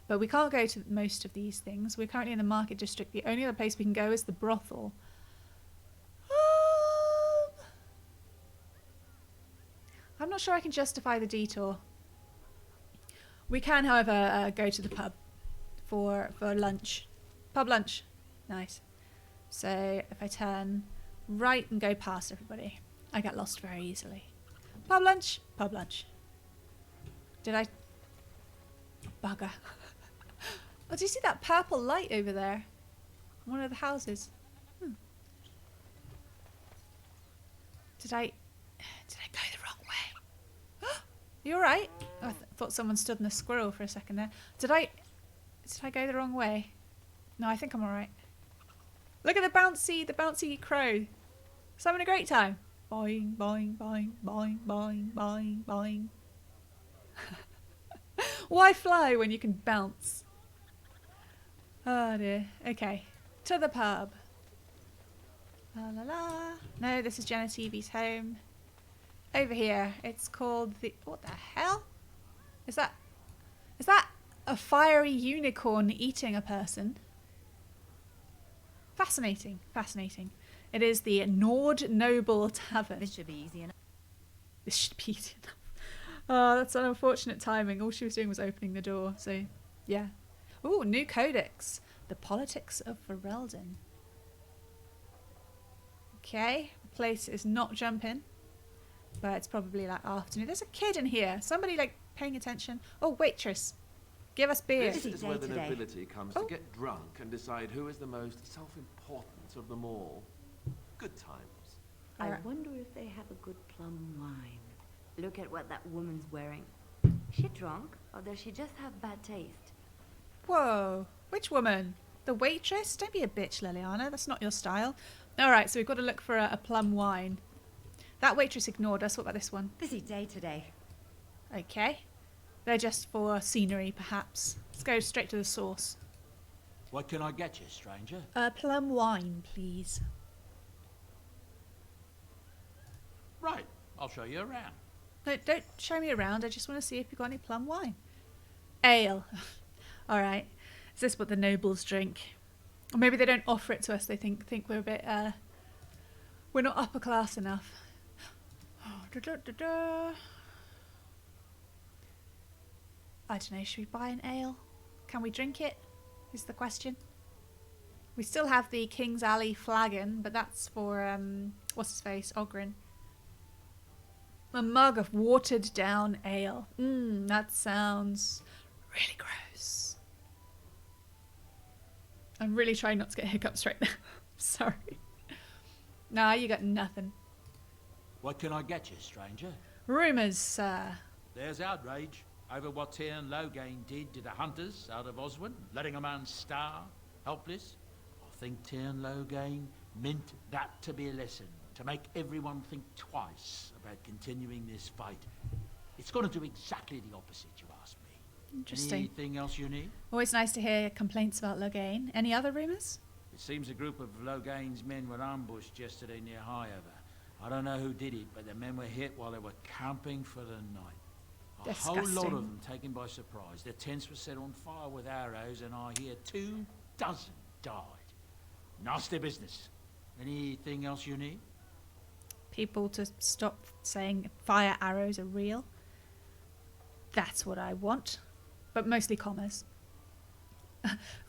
But we can't go to most of these things. We're currently in the market district. The only other place we can go is the brothel. I'm not sure I can justify the detour. We can, however, go to the pub for lunch. Pub lunch. Nice. So if I turn right and go past everybody, I get lost very easily. Pub lunch. Pub lunch. Did I... Bugger. Oh, do you see that purple light over there? One of the houses. Did I go the wrong way? You alright? Oh, I thought someone stood in a squirrel for a second there. Did I go the wrong way? No, I think I'm alright. Look at the bouncy crow. So having a great time. Boing, boing, boing, boing, boing, boing, boing. Why fly when you can bounce? Oh dear. Okay. To the pub. La la la. No, this is Jenna TV's home. Over here, it's called the... What the hell? Is that a fiery unicorn eating a person? Fascinating. Fascinating. It is the Nord Noble Tavern.
This should be easy enough.
This should be easy enough. Oh, that's an unfortunate timing. All she was doing was opening the door, so yeah. Ooh, new codex. The Politics of Ferelden. Okay, the place is not jumping, but it's probably like afternoon. There's a kid in here. Somebody like paying attention. Oh, waitress, give us beer.
This is where the nobility comes to get drunk and decide who is the most self-important of them all. Good times.
I wonder if they have a good plum wine. Look at what that woman's wearing. Is she drunk, or does she just have bad taste?
Whoa, which woman? The waitress? Don't be a bitch, Liliana. That's not your style. Alright, so we've got to look for a plum wine. That waitress ignored us. What about this one?
Busy day today.
Okay. They're just for scenery, perhaps. Let's go straight to the source.
What can I get you, stranger?
Plum wine, please.
Right, I'll show you around.
No, don't show me around. I just want to see if you've got any plum wine. Ale. Alright. Is this what the nobles drink? Or maybe they don't offer it to us. They think we're a bit, we're not upper class enough. I don't know. Should we buy an ale? Can we drink it? Is the question. We still have the King's Alley flagon, but that's for, what's his face? Ogren. A mug of watered down ale. That sounds really gross. I'm really trying not to get hiccups right now. Sorry. Nah, you got nothing.
What can I get you, stranger?
Rumours, sir.
There's outrage over what Tyrn Loghain did to the hunters out of Oswin, letting a man starve, helpless. I think Tyrn Loghain meant that to be a lesson, to make everyone think twice about continuing this fight. It's going to do exactly the opposite, you ask me.
Interesting.
Anything else you need?
Always nice to hear complaints about Loghain. Any other rumours?
It seems a group of Loghain's men were ambushed yesterday near Highover. I don't know who did it, but the men were hit while they were camping for the night. A whole lot of them taken by surprise. Their tents were set on fire with arrows, and I hear 24 died. Nasty business. Anything else you need?
People to stop saying fire arrows are real. That's what I want. But mostly commas.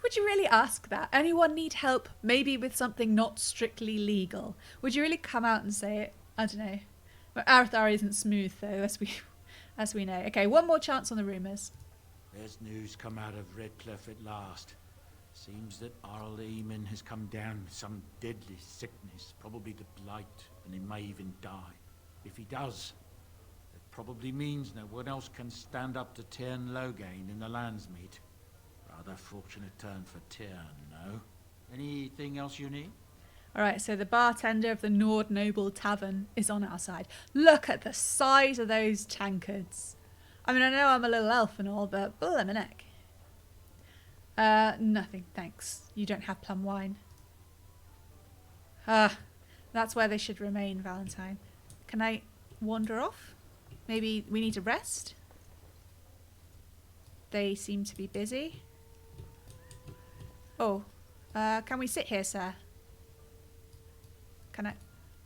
Would you really ask that? Anyone need help, maybe with something not strictly legal? Would you really come out and say it? I don't know. But Arathar isn't smooth, though, as we know. Okay, one more chance on the rumours.
There's news come out of Redcliffe at last. Seems that Arl Eamon has come down with some deadly sickness, probably the blight, and he may even die. If he does, that probably means no one else can stand up to Tyrn Loghain in the Landsmeet. Rather fortunate turn for Tyrn, no? Anything else you need?
Alright, so the bartender of the Nord Noble Tavern is on our side. Look at the size of those tankards. I mean, I know I'm a little elf and all, but blimey. Nothing, thanks. You don't have plum wine. That's where they should remain, Valentine. Can I wander off? Maybe we need to rest? They seem to be busy. Oh, can we sit here, sir? Can I?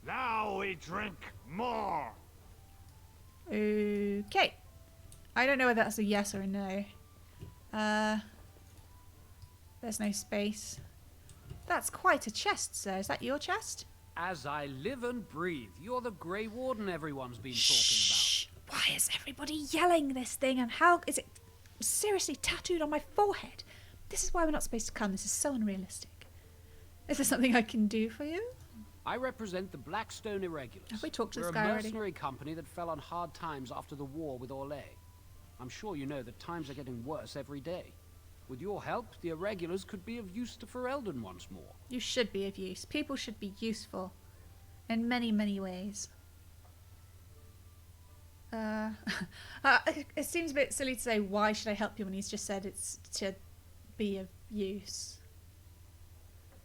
Now we drink more.
Okay. I don't know whether that's a yes or a no. There's no space. That's quite a chest, sir. Is that your chest?
As I live and breathe, you're the Grey Warden everyone's been talking about.
Why is everybody yelling this thing, and how is it seriously tattooed on my forehead? This is why we're not supposed to come. This is so unrealistic. Is there something I can do for you?
I represent the Blackstone Irregulars.
Have we talked to
We're
this guy
a
already?
mercenary company that fell on hard times after the war with Orlais. I'm sure you know that times are getting worse every day. With your help, the Irregulars could be of use to Ferelden once more.
You should be of use. People should be useful. in many, many ways. It seems a bit silly to say, why should I help you, when he's just said it's to be of use.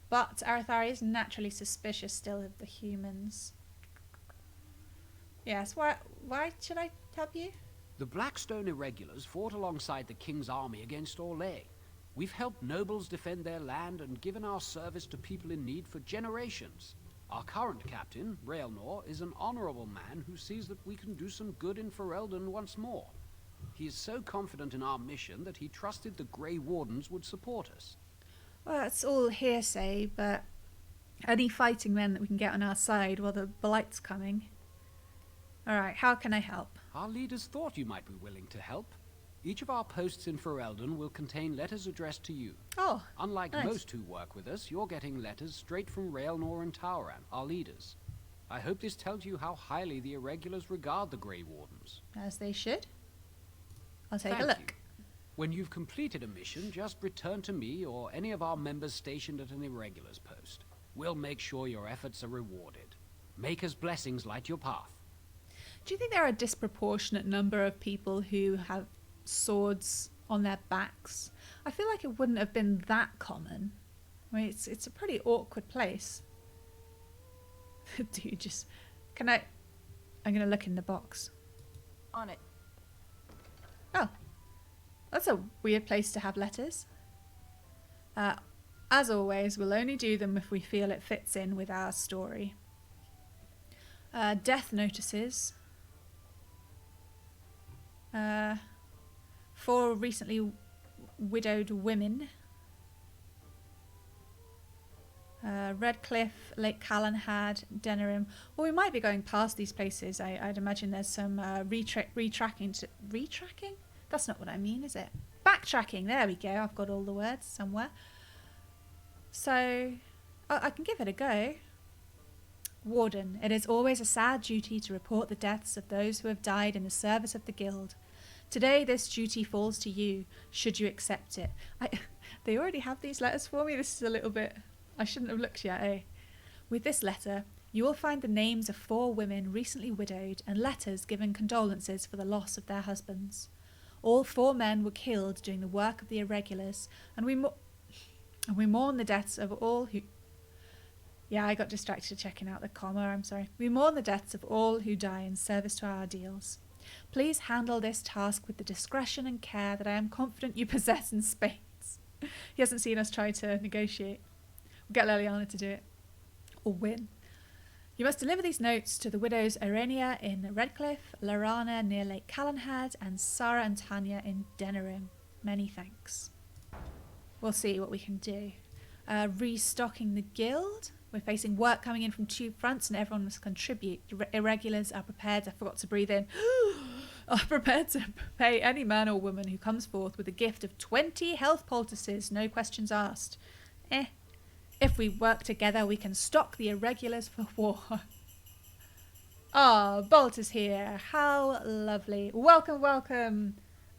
But Arathari is naturally suspicious still of the humans. Yes, why should I help you?
The Blackstone Irregulars fought alongside the King's army against Orlais. We've helped nobles defend their land and given our service to people in need for generations. Our current captain, Raelnor, is an honorable man who sees that we can do some good in Ferelden once more. He is so confident in our mission that he trusted the Grey Wardens would support us.
Well, that's all hearsay, but any fighting men that we can get on our side while the Blight's coming. Alright, how can I help?
Our leaders thought you might be willing to help. Each of our posts in Ferelden will contain letters addressed to you.
Oh,
Unlike
nice.
most who work with us, you're getting letters straight from Raelnor and Tauran, our leaders. I hope this tells you how highly the Irregulars regard the Grey Wardens.
As they should. I'll take
Thank
a look.
you. When you've completed a mission, just return to me or any of our members stationed at an Irregulars post. We'll make sure your efforts are rewarded. Maker's blessings light your path.
Do you think there are a disproportionate number of people who have swords on their backs? I feel like it wouldn't have been that common. I mean, it's a pretty awkward place. Dude, just... I'm gonna look in the box.
On it.
Oh. That's a weird place to have letters. As always, we'll only do them if we feel it fits in with our story. Death notices. 4 recently widowed women. Redcliffe, Lake Callanhad, Denerim. Well, we might be going past these places. I'd imagine there's some retracking. Retracking? That's not what I mean, is it? Backtracking. There we go. I've got all the words somewhere. So, I can give it a go. Warden, it is always a sad duty to report the deaths of those who have died in the service of the Guild. Today this duty falls to you, should you accept it. They already have these letters for me. This is a little bit... I shouldn't have looked yet, eh? With this letter, you will find the names of 4 women recently widowed and letters giving condolences for the loss of their husbands. All 4 men were killed doing the work of the Irregulars, and we mourn the deaths of all who... Yeah, I got distracted checking out the comma, I'm sorry. We mourn the deaths of all who die in service to our ideals. Please handle this task with the discretion and care that I am confident you possess in spades. He hasn't seen us try to negotiate. We'll get Liliana to do it. Or win. You must deliver these notes to the widows Irenia in Redcliffe, Lorana near Lake Callanhad, and Sarah and Tanya in Denerim. Many thanks. We'll see what we can do. Restocking the guild. We're facing work coming in from 2 fronts and everyone must contribute. The Irregulars are prepared, I forgot to breathe in, are prepared to pay any man or woman who comes forth with a gift of 20 health poultices, no questions asked. If we work together, we can stock the Irregulars for war. Ah, Bolt is here. How lovely. Welcome, welcome.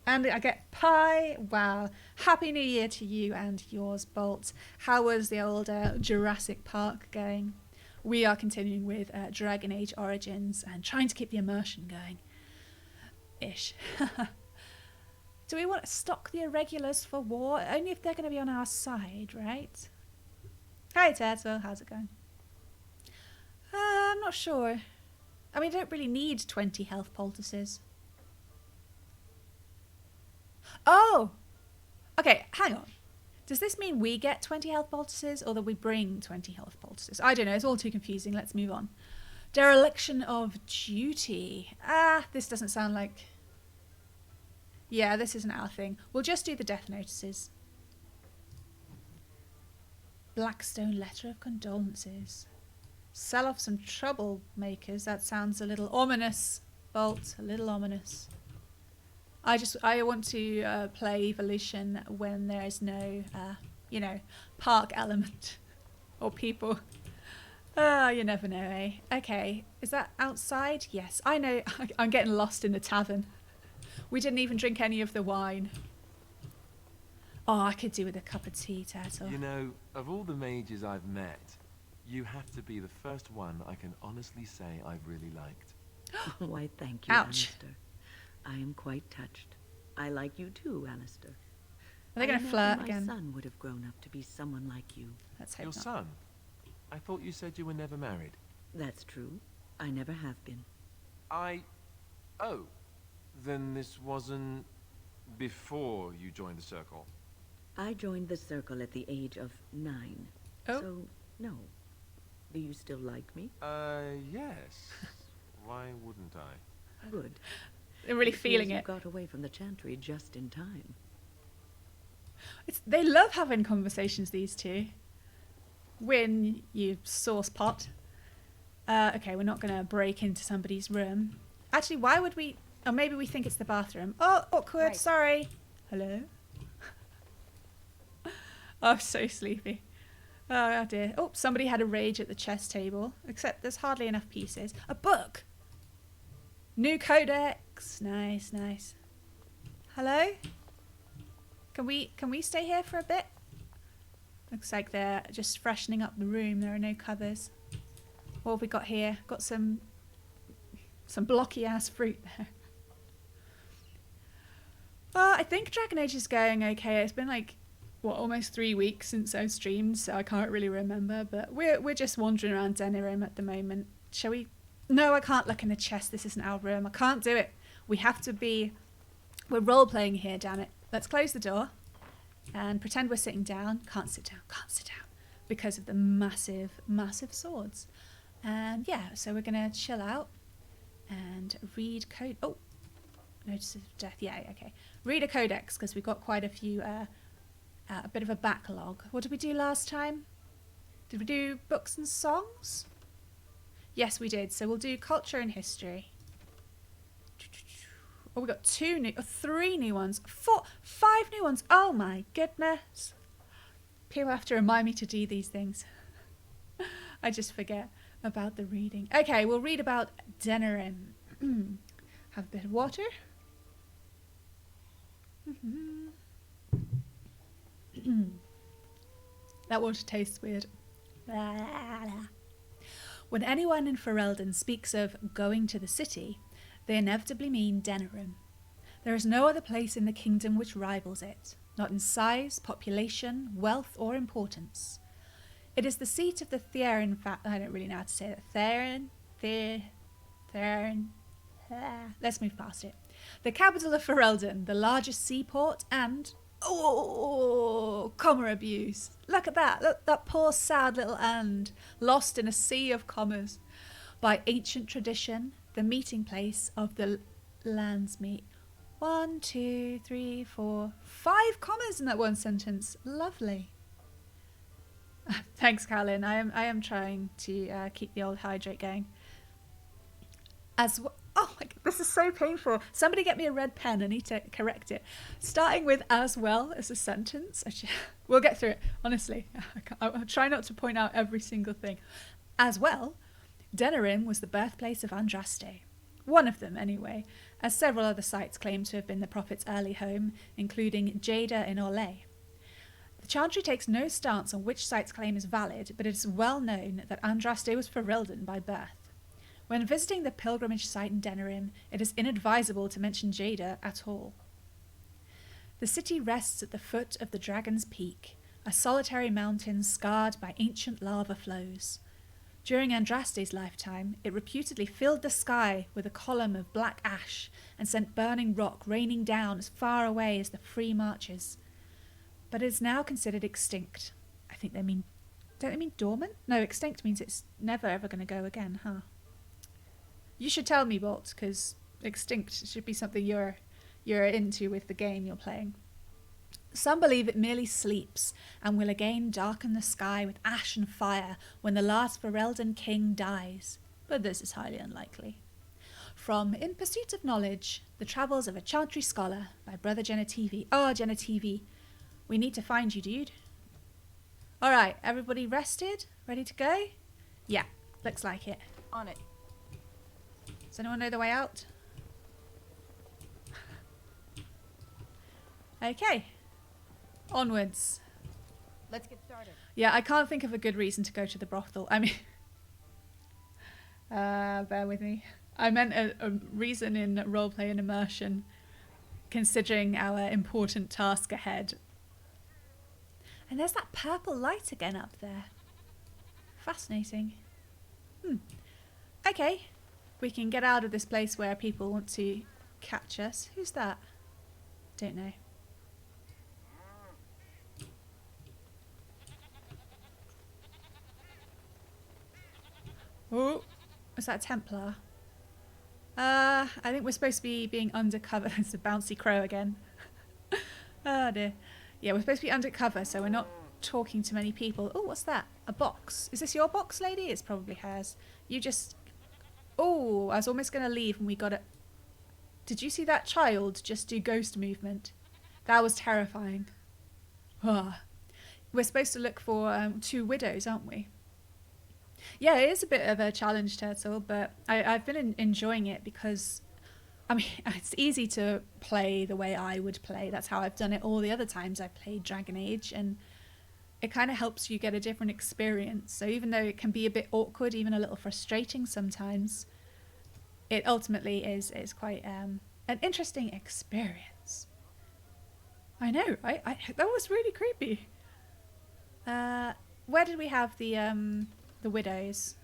And I get pie. Wow. Happy New Year to you and yours, Bolt. How was the old Jurassic Park going? We are continuing with Dragon Age Origins and trying to keep the immersion going. Ish. Do we want to stock the Irregulars for war? Only if they're going to be on our side, right? Hi, Turtle. How's it going? I'm not sure. I mean, I don't really need 20 health poultices. Oh! Okay, hang on. Does this mean we get 20 health poultices or that we bring 20 health poultices? I don't know. It's all too confusing. Let's move on. Dereliction of duty. This doesn't sound like... Yeah, this isn't our thing. We'll just do the death notices. Blackstone letter of condolences. Sell off some troublemakers. That sounds a little ominous, Bolt. A little ominous. I want to play Evolution when there is no, park element or people. You never know, eh? Okay, is that outside? Yes, I know. I'm getting lost in the tavern. We didn't even drink any of the wine. Oh, I could do with a cup of tea, Turtle.
You know, of all the mages I've met, You have to be the first one I can honestly say I've really liked.
Why, thank you,
Ouch.
Alistair. I am quite touched. I like you too, Alistair.
Are they going to
I
flirt
imagine
again?
My son would have grown up to be someone like you.
Let's hope
Your
not.
son? I thought you said you were never married.
That's true. I never have been.
Oh. Then this wasn't before you joined the Circle?
I joined the Circle at the age of 9.
Oh.
So, no. Do you still like me?
Yes. Why wouldn't I?
Good.
They're really
It
feeling
appears
it.
You got away from the Chantry just in time.
They love having conversations, these two. Win, you sauce pot. Okay, we're not going to break into somebody's room. Actually, why would we... Oh, maybe we think it's the bathroom. Oh, awkward,
Right.
sorry. Hello? Oh, I'm so sleepy. Oh, dear. Oh, somebody had a rage at the chess table. Except there's hardly enough pieces. A book! New codex. Nice, nice. Hello? Can we stay here for a bit? Looks like they're just freshening up the room. There are no covers. What have we got here? Got some blocky ass fruit there. I think Dragon Age is going okay. It's been like, what, almost 3 weeks since I've streamed, so I can't really remember. But we're just wandering around Denerim at the moment. Shall we? No, I can't look in the chest. This isn't our room. I can't do it. We have to be... We're role-playing here, damn it. Let's close the door and pretend we're sitting down. Can't sit down, can't sit down. Because of the massive, massive swords. And yeah, so we're going to chill out and read code... Oh, notice of death. Yeah, okay. Read a codex, because we've got quite a few... a bit of a backlog. What did we do last time? Did we do books and songs? Yes, we did. So we'll do culture and history. Oh, we got 3 new ones. 5 new ones. Oh my goodness. People have to remind me to do these things. I just forget about the reading. Okay, we'll read about Denerim. Have a bit of water. That water tastes weird. When anyone in Ferelden speaks of going to the city, they inevitably mean Denerim. There is no other place in the kingdom which rivals it, not in size, population, wealth, or importance. It is the seat of the Therin I don't really know how to say that. Therin. Let's move past it. The capital of Ferelden, the largest seaport, and... Oh, comma abuse. Look at that. Look, that poor sad little and lost in a sea of commas. By ancient tradition, the meeting place of the land's meet. 1, 2, 3, 4, 5 commas in that one sentence. Lovely. Thanks, Carlin. I am trying to keep the old hydrate going. Oh my god, this is so painful. Somebody get me a red pen. I need to correct it. Starting with as well as a sentence. We'll get through it, honestly. I'll try not to point out every single thing. As well, Denerim was the birthplace of Andraste. One of them, anyway, as several other sites claim to have been the prophet's early home, including Jada in Orlais. The Chantry takes no stance on which site's claim is valid, but it is well known that Andraste was Ferelden by birth. When visiting the pilgrimage site in Denerim, it is inadvisable to mention Jada at all. The city rests at the foot of the Dragon's Peak, a solitary mountain scarred by ancient lava flows. During Andraste's lifetime, it reputedly filled the sky with a column of black ash and sent burning rock raining down as far away as the Free Marches. But it is now considered extinct. I think they mean... Don't they mean dormant? No, extinct means it's never ever going to go again, huh? You should tell me, Bolt, because extinct should be something you're into with the game you're playing. Some believe it merely sleeps and will again darken the sky with ash and fire when the last Ferelden king dies, but this is highly unlikely. From In Pursuit of Knowledge, The Travels of a Chantry Scholar by Brother Genetivi. Oh, Genetivi, we need to find you, dude. Alright, everybody rested? Ready to go? Yeah, looks like it.
On it.
Does anyone know the way out? Okay. Onwards.
Let's get started.
Yeah, I can't think of a good reason to go to the brothel. I mean, bear with me. I meant a reason in roleplay and immersion, considering our important task ahead. And there's that purple light again up there. Fascinating. Okay, we can get out of this place where people want to catch us. Who's that? Don't know. Oh, is that a Templar? I think we're supposed to be being undercover. It's a bouncy crow again. Oh dear. Yeah, we're supposed to be undercover, so we're not talking to many people. Oh, what's that? A box. Is this your box, lady? It's probably hers. You just... Oh, I was almost going to leave and we got it. Did you see that child just do ghost movement? That was terrifying. Ah. We're supposed to look for 2 widows, aren't we? Yeah, it is a bit of a challenge, Turtle, but I've been enjoying it because, I mean, it's easy to play the way I would play. That's how I've done it all the other times I played Dragon Age, and it kind of helps you get a different experience. So even though it can be a bit awkward, even a little frustrating sometimes, it ultimately is quite an interesting experience. I know, right? That was really creepy. Where did we have the widows?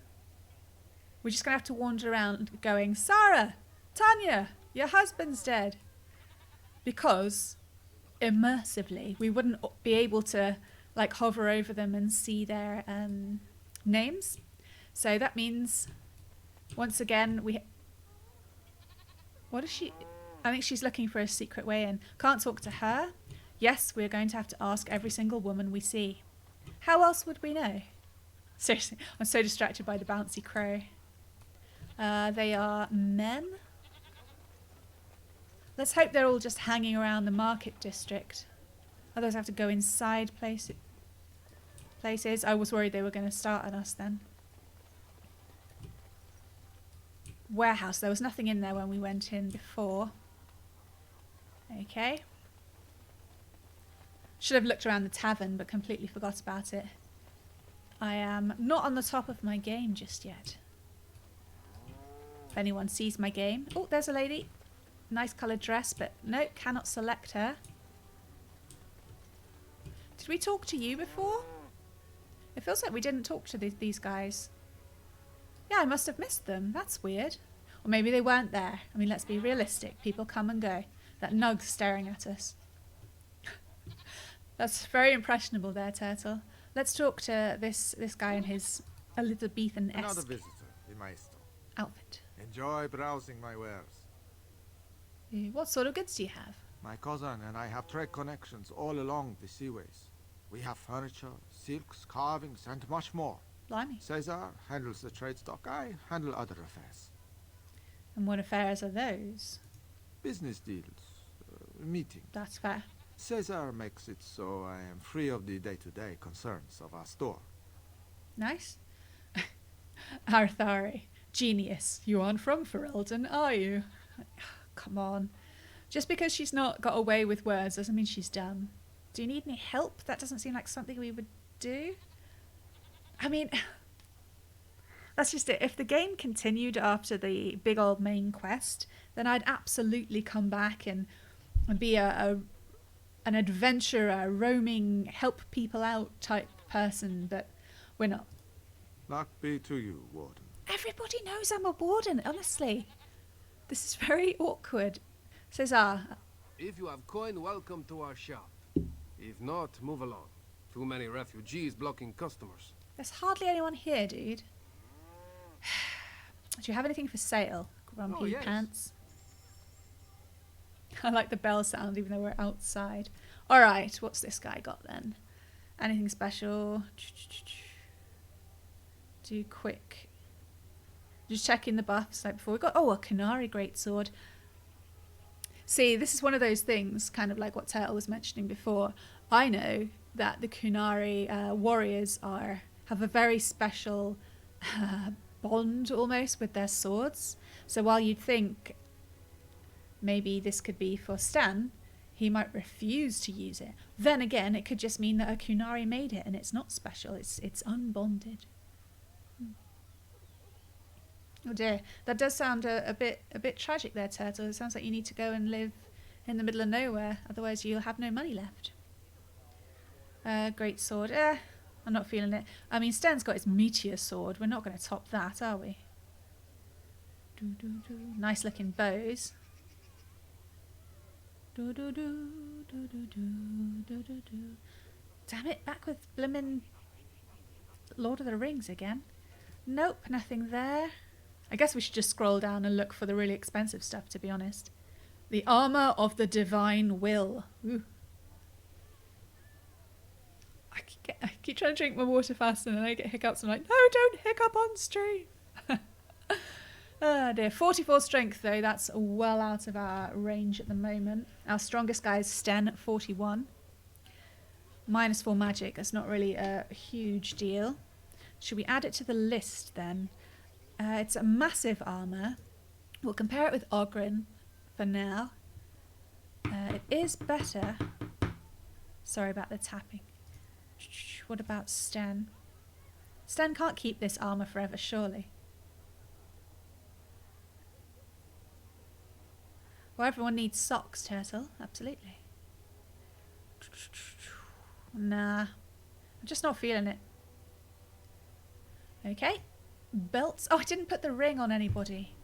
We're just gonna have to wander around going, Sarah, Tanya, your husband's dead. Because immersively, we wouldn't be able to like hover over them and see their names. So that means, once again, what is she? I think she's looking for a secret way in. Can't talk to her. Yes, we're going to have to ask every single woman we see. How else would we know? Seriously, I'm so distracted by the bouncy crow. They are men. Let's hope they're all just hanging around the market district. Otherwise I have to go inside places. I was worried they were going to start on us then. Warehouse. There was nothing in there when we went in before. Okay. Should have looked around the tavern but completely forgot about it. I am not on the top of my game just yet. If anyone sees my game... Oh, there's a lady. Nice coloured dress, but no, cannot select her. Did we talk to you before? It feels like we didn't talk to these guys. Yeah, I must have missed them. That's weird. Or maybe they weren't there. I mean, let's be realistic. People come and go. That nug's staring at us. That's very impressionable there, Turtle. Let's talk to this guy in his Elizabethan-esque
Another visitor, the maestro.
Outfit.
Enjoy browsing my wares.
What sort of goods do you have?
My cousin and I have trade connections all along the seaways. We have furniture, silks, carvings, and much more.
Blimey.
Caesar handles the trade stock. I handle other affairs.
And what affairs are those?
Business deals, meetings.
That's fair.
Caesar makes it so I am free of the day-to-day concerns of our store.
Nice. Arthari. Genius. You aren't from Ferelden, are you? Come on. Just because she's not got away with words doesn't mean she's dumb. Do you need any help? That doesn't seem like something we would do. I mean, that's just it. If the game continued after the big old main quest, then I'd absolutely come back and be an adventurer, roaming, help people out type person, but we're not.
Luck be to you, Warden.
Everybody knows I'm a warden, honestly. This is very awkward. Caesar.
If you have coin, welcome to our shop. If not, move along. Too many refugees blocking customers.
There's hardly anyone here, dude. Do you have anything for sale? Grumpy
yes.
pants. I like the bell sound even though we're outside. Alright, what's this guy got then? Anything special? Do quick. Just checking the buffs like before. We got, a Canary greatsword. See, this is one of those things, kind of like what Turtle was mentioning before. I know that the Kunari warriors have a very special bond almost with their swords. So while you'd think maybe this could be for Stan, he might refuse to use it. Then again, it could just mean that a Kunari made it and it's not special. It's unbonded. Oh dear, that does sound a bit tragic there, Turtle. It sounds like you need to go and live in the middle of nowhere, otherwise you'll have no money left. Great sword. I'm not feeling it. I mean, Sten's got his meteor sword. We're not going to top that, are we? Nice looking bows. Damn it, back with blimmin' Lord of the Rings again. Nope, nothing there. I guess we should just scroll down and look for the really expensive stuff, to be honest. The Armour of the Divine Will. Ooh. I keep trying to drink my water fast and then I get hiccups. I'm like, no, don't hiccup on stream. Oh dear. 44 strength though. That's well out of our range at the moment. Our strongest guy is Sten at 41. -4 magic. That's not really a huge deal. Should we add it to the list then? It's a massive armour. We'll compare it with Ogren for now. It is better. Sorry about the tapping. What about Sten? Sten can't keep this armour forever, surely. Well, everyone needs socks, Turtle. Absolutely. Nah. I'm just not feeling it. Okay. Belts. Oh, I didn't put the ring on anybody.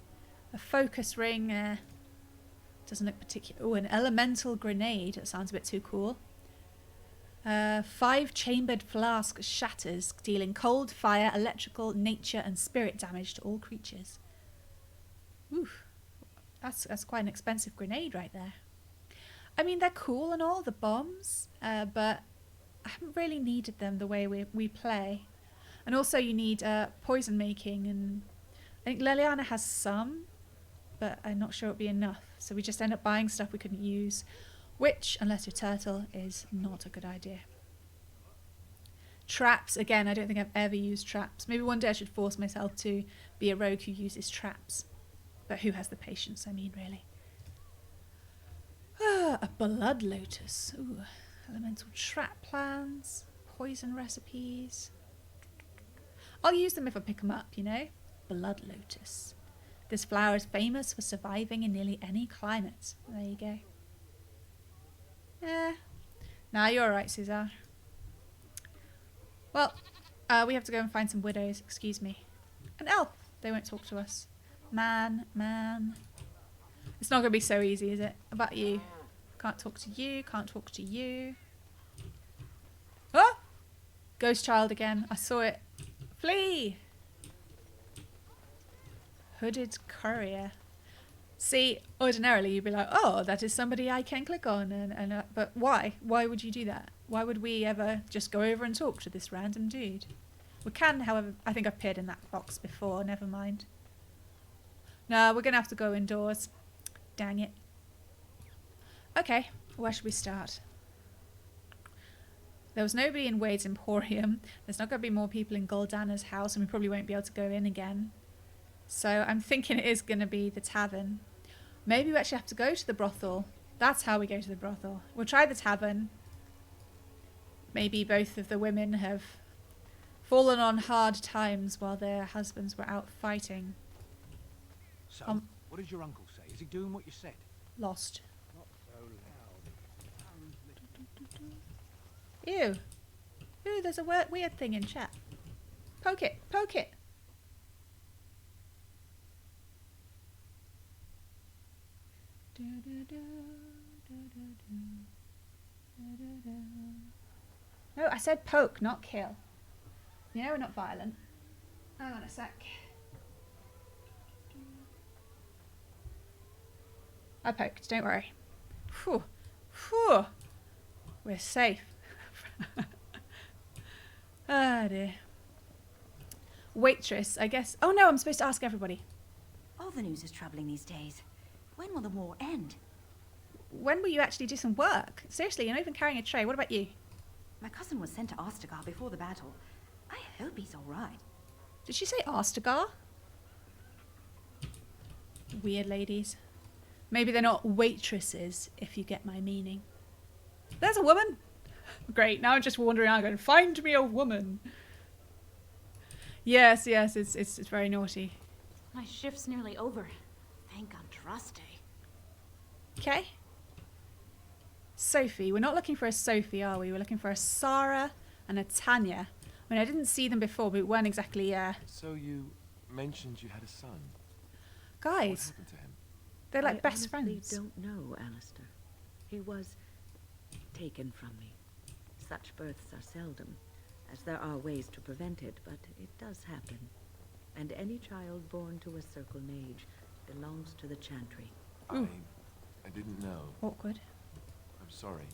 A focus ring. Doesn't look particular. Oh, an elemental grenade. That sounds a bit too cool. 5 chambered flask shatters, dealing cold, fire, electrical, nature, and spirit damage to all creatures. Oof. That's quite an expensive grenade right there. I mean, they're cool and all, the bombs, but I haven't really needed them the way we play. And also you need poison making, and I think Leliana has some, but I'm not sure it'll be enough. So we just end up buying stuff we couldn't use, which, unless you're Turtle, is not a good idea. Traps, again, I don't think I've ever used traps. Maybe one day I should force myself to be a rogue who uses traps. But who has the patience, I mean, really. A blood lotus. Ooh, elemental trap plans, poison recipes. I'll use them if I pick them up, you know. Blood lotus. This flower is famous for surviving in nearly any climate. There you go. Nah, you're alright, Cesar. Well, we have to go and find some widows. Excuse me. An elf. They won't talk to us. Man. It's not going to be so easy, is it? About you. Can't talk to you. Can't talk to you. Oh! Ghost child again. I saw it. Flee! Hooded courier. See, ordinarily you'd be like, oh, that is somebody I can click on. But why? Why would you do that? Why would we ever just go over and talk to this random dude? We can, however, I think I've appeared in that box before. Never mind. No, we're going to have to go indoors. Dang it. Okay, where should we start? There was nobody in Wade's Emporium. There's not going to be more people in Goldana's house, and we probably won't be able to go in again. So I'm thinking it is going to be the tavern. Maybe we actually have to go to the brothel. That's how we go to the brothel. We'll try the tavern. Maybe both of the women have fallen on hard times while their husbands were out fighting.
So, what did your uncle say? Is he doing what you said?
Lost.
Not so loud.
Ew. Ooh, there's a weird thing in chat. Poke it. Poke it. No, I said poke, not kill. You know we're not violent. Hang on a sec. I poked, don't worry. Phew. Phew. We're safe. Ah dear. Waitress, I guess. Oh no, I'm supposed to ask everybody.
All the news is troubling these days. When will the war end?
When will you actually do some work? Seriously, you're not even carrying a tray. What about you?
My cousin was sent to Ostagar before the battle. I hope he's all right.
Did she say Ostagar? Weird ladies. Maybe they're not waitresses, if you get my meaning. There's a woman! Great, now I'm just wandering around going, find me a woman! Yes, it's very naughty.
My shift's nearly over. Thank Andraste.
Okay. Sophie. We're not looking for a Sophie, are we? We're looking for a Sarah and a Tanya. I mean, I didn't see them before, but we weren't exactly,
So you mentioned you had a son.
Guys.
What happened to him?
They're like
I
best
honestly
friends.
don't know, Alistair. He was taken from me. Such births are seldom, as there are ways to prevent it, but it does happen. And any child born to a circle mage belongs to the Chantry.
I didn't know.
Awkward.
I'm sorry.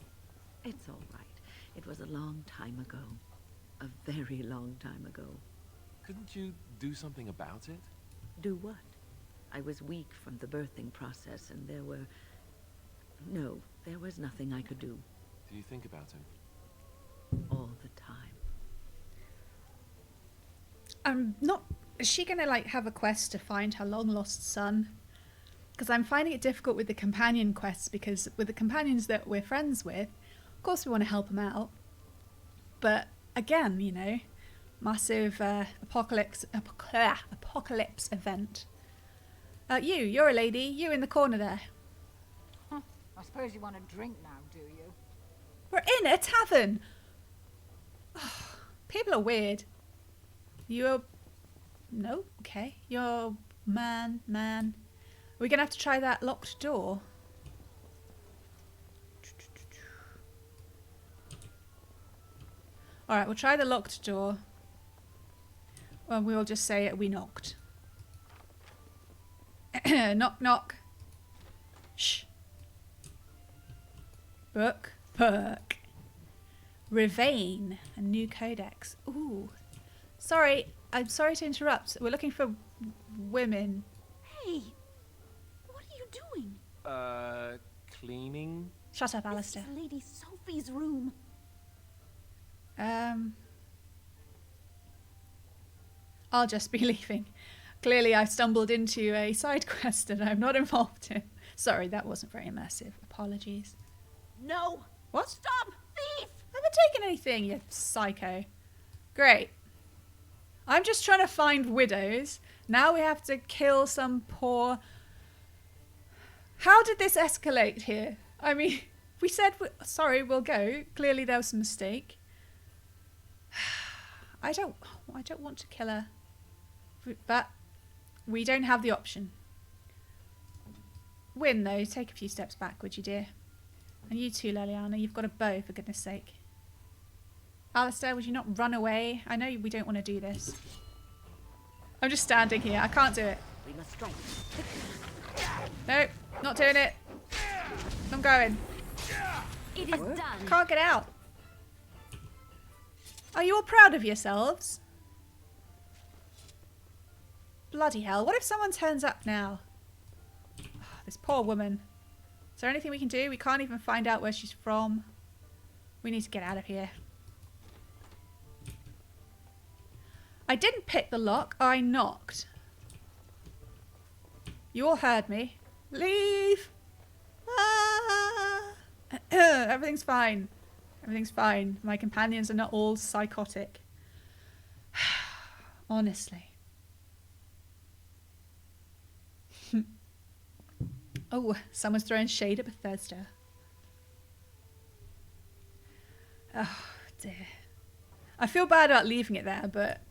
It's all right. It was a long time ago. A very long time ago.
Couldn't you do something about it?
Do what? I was weak from the birthing process, and there were... No, there was nothing I could do.
Do you think about him?
All the time.
I'm not... Is she going to, like, have a quest to find her long-lost son? Because I'm finding it difficult with the companion quests, because with the companions that we're friends with, of course we want to help them out. But, again, you know, massive apocalypse event. You're a lady. You in the corner there.
I suppose you want a drink now, do you?
We're in a tavern! People are weird. You're... No? Okay. You're... Man. We're going to have to try that locked door. Alright, we'll try the locked door. And we'll just say we knocked. Knock, knock. Shh. Book. Revane. A new codex. Ooh. Sorry. I'm sorry to interrupt. We're looking for women.
Hey! What are you doing?
Cleaning?
Shut up, Alistair.
This is Lady Sophie's room.
I'll just be leaving. Clearly I've stumbled into a side quest that I'm not involved in. Sorry, that wasn't very immersive. Apologies.
No!
What?
Stop! Thief!
I haven't taken anything, you psycho. Great. I'm just trying to find widows. Now we have to kill some poor... How did this escalate here? I mean, we said, sorry, we'll go. Clearly there was a mistake. I don't want to kill her. But we don't have the option. Win, though. Take a few steps back, would you, dear? And you too, Leliana. You've got a bow, for goodness sake. Alistair, would you not run away? I know we don't want to do this. I'm just standing here. I can't do it.
We must strike.
Nope, not doing it. I'm going.
It is done.
Can't get out. Are you all proud of yourselves? Bloody hell. What if someone turns up now? This poor woman. Is there anything we can do? We can't even find out where she's from. We need to get out of here. I didn't pick the lock. I knocked. You all heard me. Leave! Ah! Everything's fine. Everything's fine. My companions are not all psychotic. Honestly. Oh, someone's throwing shade at Bethesda. Oh, dear. I feel bad about leaving it there, but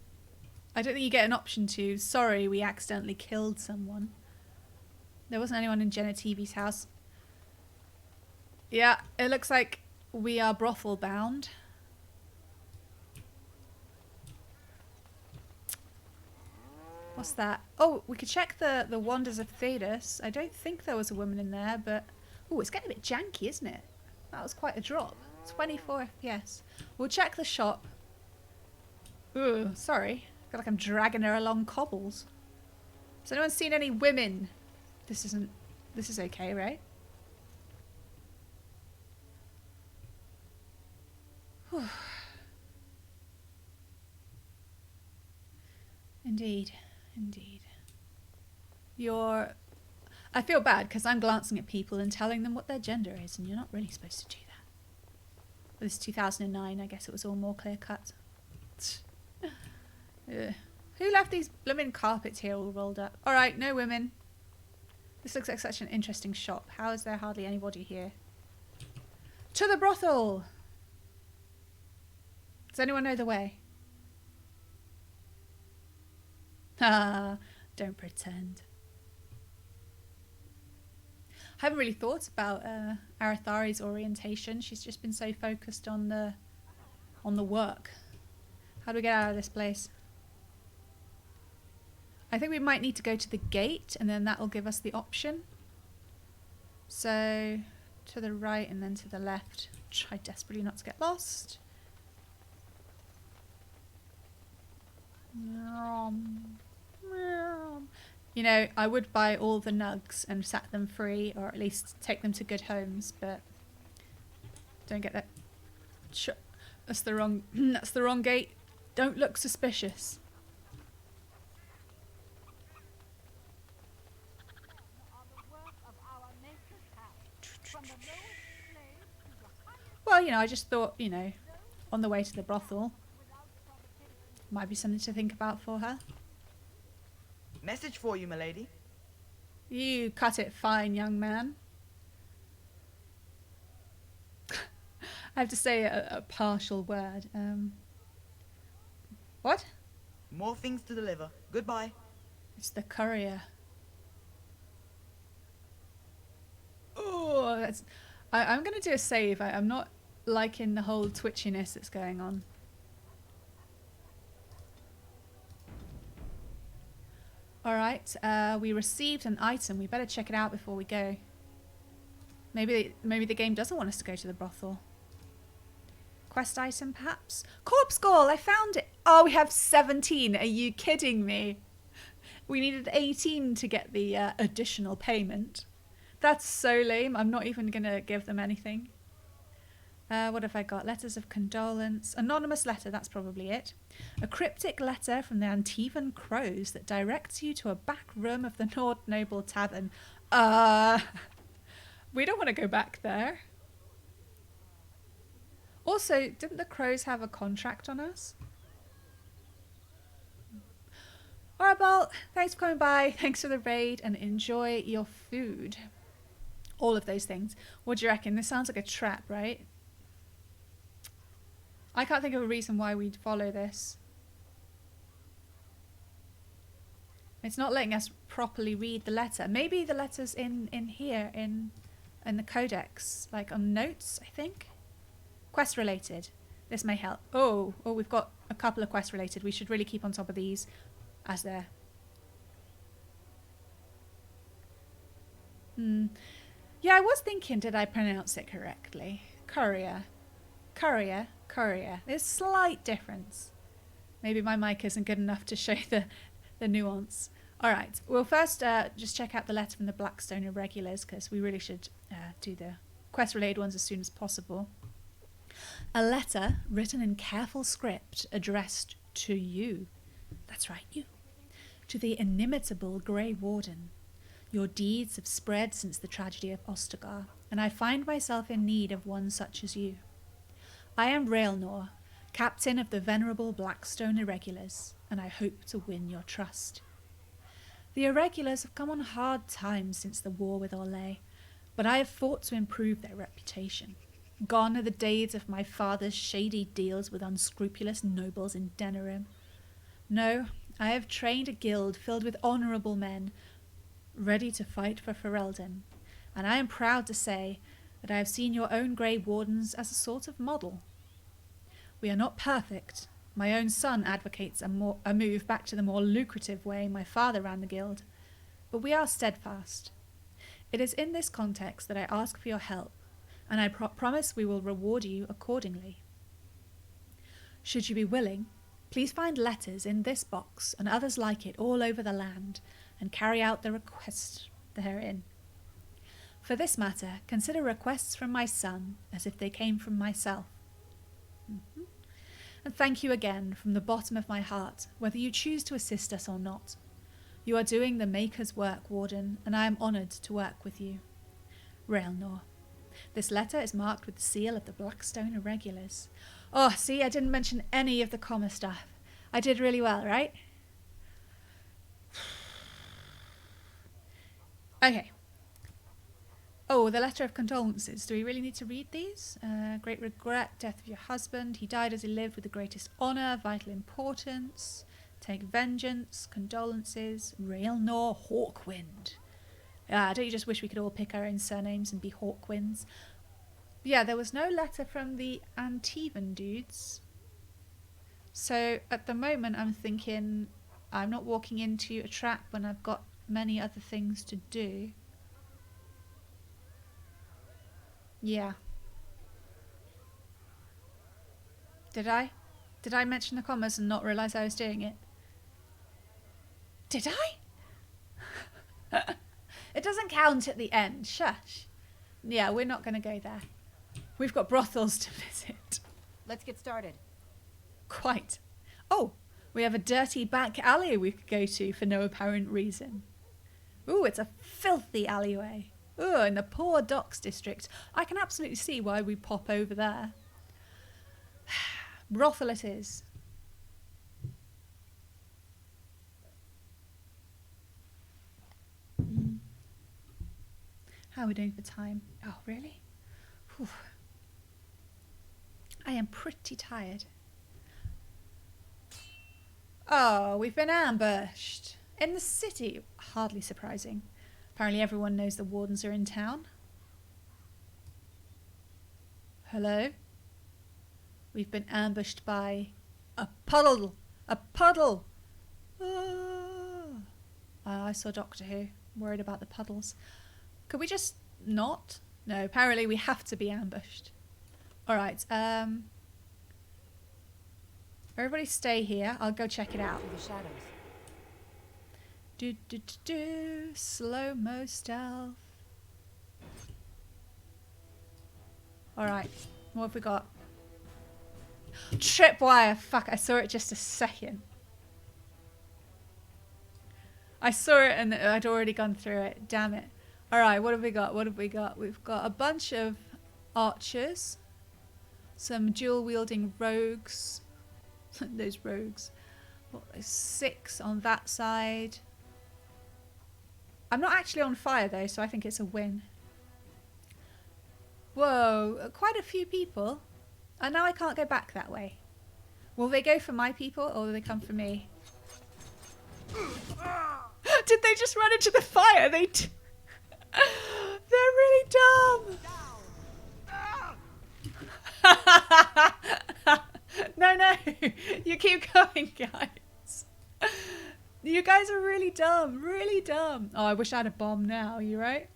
I don't think you get an option to. Sorry, we accidentally killed someone. There wasn't anyone in Jenna TV's house. Yeah, it looks like we are brothel bound. What's that? Oh, we could check the Wonders of Thedas. I don't think there was a woman in there, but... Oh, it's getting a bit janky, isn't it? That was quite a drop. 24 FPS. We'll check the shop. Ooh, sorry. I feel like I'm dragging her along cobbles. Has anyone seen any women? This is okay, right? Whew. Indeed. Indeed. I feel bad because I'm glancing at people and telling them what their gender is, and you're not really supposed to do that. But this is 2009, I guess it was all more clear cut. Who left these blooming carpets here all rolled up? Alright, no women. This looks like such an interesting shop. How is there hardly anybody here? To the brothel! Does anyone know the way? Ah, don't pretend. I haven't really thought about Arathari's orientation. She's just been so focused on the work. How do we get out of this place? I think we might need to go to the gate, and then that will give us the option. So, to the right and then to the left. Try desperately not to get lost. You know, I would buy all the nugs and set them free, or at least take them to good homes, but don't get that. That's the wrong. That's the wrong gate. Don't look suspicious. Well, you know, I just thought, you know, on the way to the brothel, might be something to think about for her.
Message for you, milady.
You cut it fine, young man. I have to say a partial word. What?
More things to deliver. Goodbye.
It's the courier. Oh, that's... I'm going to do a save. I'm not liking the whole twitchiness that's going on. Alright, we received an item. We better check it out before we go. Maybe the game doesn't want us to go to the brothel. Quest item, perhaps? Corpse Gall! I found it! Oh, we have 17. Are you kidding me? We needed 18 to get the additional payment. That's so lame. I'm not even going to give them anything. What have I got? Letters of condolence. Anonymous letter, that's probably it. A cryptic letter from the Antivan Crows that directs you to a back room of the Nord Noble Tavern. We don't want to go back there. Also, didn't the Crows have a contract on us? Alright, Bolt. Thanks for coming by. Thanks for the raid, and enjoy your food. All of those things. What do you reckon? This sounds like a trap, right? I can't think of a reason why we'd follow this. It's not letting us properly read the letter. Maybe the letter's in here, in the codex. Like on notes, I think. Quest related. This may help. Oh, we've got a couple of quest related. We should really keep on top of these as they're... Yeah, I was thinking, did I pronounce it correctly? Courier. Courier. Courier. There's a slight difference. Maybe my mic isn't good enough to show the nuance. Alright, we'll first just check out the letter from the Blackstone Irregulars, because we really should do the quest-related ones as soon as possible. A letter written in careful script addressed to you. That's right, you. To the inimitable Grey Warden. Your deeds have spread since the tragedy of Ostagar, and I find myself in need of one such as you. I am Raelnor, captain of the venerable Blackstone Irregulars, and I hope to win your trust. The Irregulars have come on hard times since the war with Orlais, but I have fought to improve their reputation. Gone are the days of my father's shady deals with unscrupulous nobles in Denerim. No, I have trained a guild filled with honourable men, ready to fight for Ferelden, and I am proud to say that I have seen your own Grey Wardens as a sort of model. We are not perfect. My own son advocates a move back to the more lucrative way my father ran the guild, but we are steadfast. It is in this context that I ask for your help, and I promise we will reward you accordingly. Should you be willing, please find letters in this box and others like it all over the land, and carry out the request therein. For this matter, consider requests from my son as if they came from myself. And thank you again from the bottom of my heart, whether you choose to assist us or not. You are doing the Maker's work, Warden, and I am honoured to work with you. Raelnor. This letter is marked with the seal of the Blackstone Irregulars. Oh, see, I didn't mention any of the comma stuff. I did really well, right? Okay. Oh, the letter of condolences. Do we really need to read these? Great regret, death of your husband. He died as he lived with the greatest honour, vital importance. Take vengeance, condolences. Raelnor Hawkwind. Don't you just wish we could all pick our own surnames and be Hawkwinds? Yeah, there was no letter from the Antivan dudes. So at the moment I'm thinking I'm not walking into a trap when I've got many other things to do. Yeah. Did I? Did I mention the commas and not realise I was doing it? Did I? It doesn't count at the end. Shush. Yeah, we're not going to go there. We've got brothels to visit.
Let's get started.
Quite. Oh, we have a dirty back alley we could go to for no apparent reason. Ooh, it's a filthy alleyway. Ooh, in the poor docks district. I can absolutely see why we pop over there. Brothel it is. How are we doing for time? Oh, really? Whew. I am pretty tired. Oh, we've been ambushed. In the city. Hardly surprising. Apparently everyone knows the wardens are in town. Hello? We've been ambushed by a puddle. A puddle. I saw Doctor Who. Worried about the puddles. Could we just not? No, apparently we have to be ambushed. Alright, everybody stay here. I'll go check it out.
The shadows.
Slow-mo stealth. Alright, what have we got? Tripwire! Fuck, I saw it just a second. I saw it and I'd already gone through it. Damn it. Alright, what have we got? What have we got? We've got a bunch of archers. Some dual-wielding rogues. Those rogues. What, there's 6 on that side. I'm not actually on fire though, so I think it's a win. Whoa, quite a few people. And now I can't go back that way. Will they go for my people or will they come for me? Did they just run into the fire? They're really dumb. No, you keep going, guys. You guys are really dumb, really dumb. Oh, I wish I had a bomb now, you right?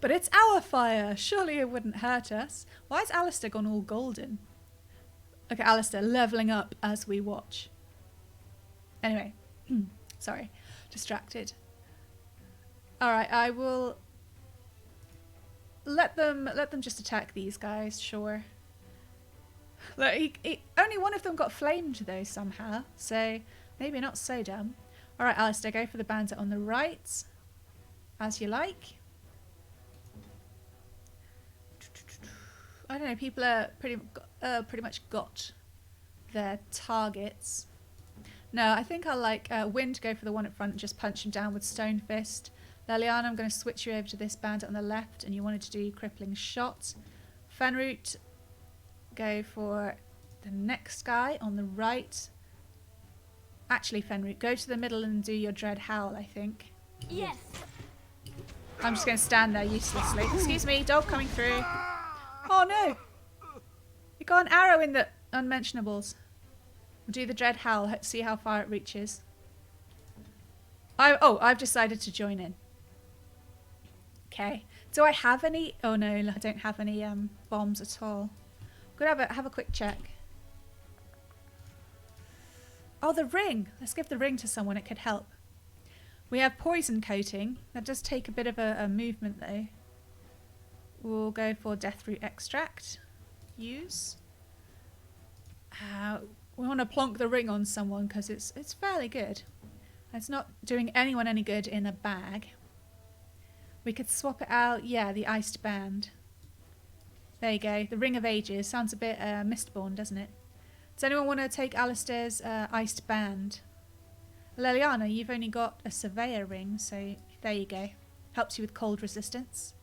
But it's our fire. Surely it wouldn't hurt us. Why has Alistair gone all golden? Okay, Alistair leveling up as we watch. Anyway, sorry, distracted. Alright, I will let them just attack these guys, sure. Look, only one of them got flamed though somehow, so maybe not so dumb. Alright, Alistair, go for the bandit on the right. As you like. I don't know, people are pretty much got their targets. No, I think I'll like Wind go for the one at front and just punch him down with Stone Fist. Leliana, I'm going to switch you over to this bandit on the left and you wanted to do Crippling Shot. Fenroot, go for the next guy on the right. Actually, Fenroot, go to the middle and do your Dread Howl, I think.
Yes.
I'm just going to stand there uselessly. Excuse me, dog coming through. Oh no! You got an arrow in the unmentionables. We'll do the Dread Howl, see how far it reaches. I've decided to join in. Okay. Do I have any? Oh no, I don't have any bombs at all. I'm gonna have a quick check. Oh, the ring. Let's give the ring to someone. It could help. We have poison coating. That does take a bit of a movement though. We'll go for Deathroot Extract. Use. We want to plonk the ring on someone because it's fairly good. It's not doing anyone any good in a bag. We could swap it out. Yeah, the iced band. There you go. The Ring of Ages. Sounds a bit Mistborn, doesn't it? Does anyone want to take Alistair's iced band? Leliana, you've only got a surveyor ring, so there you go. Helps you with cold resistance.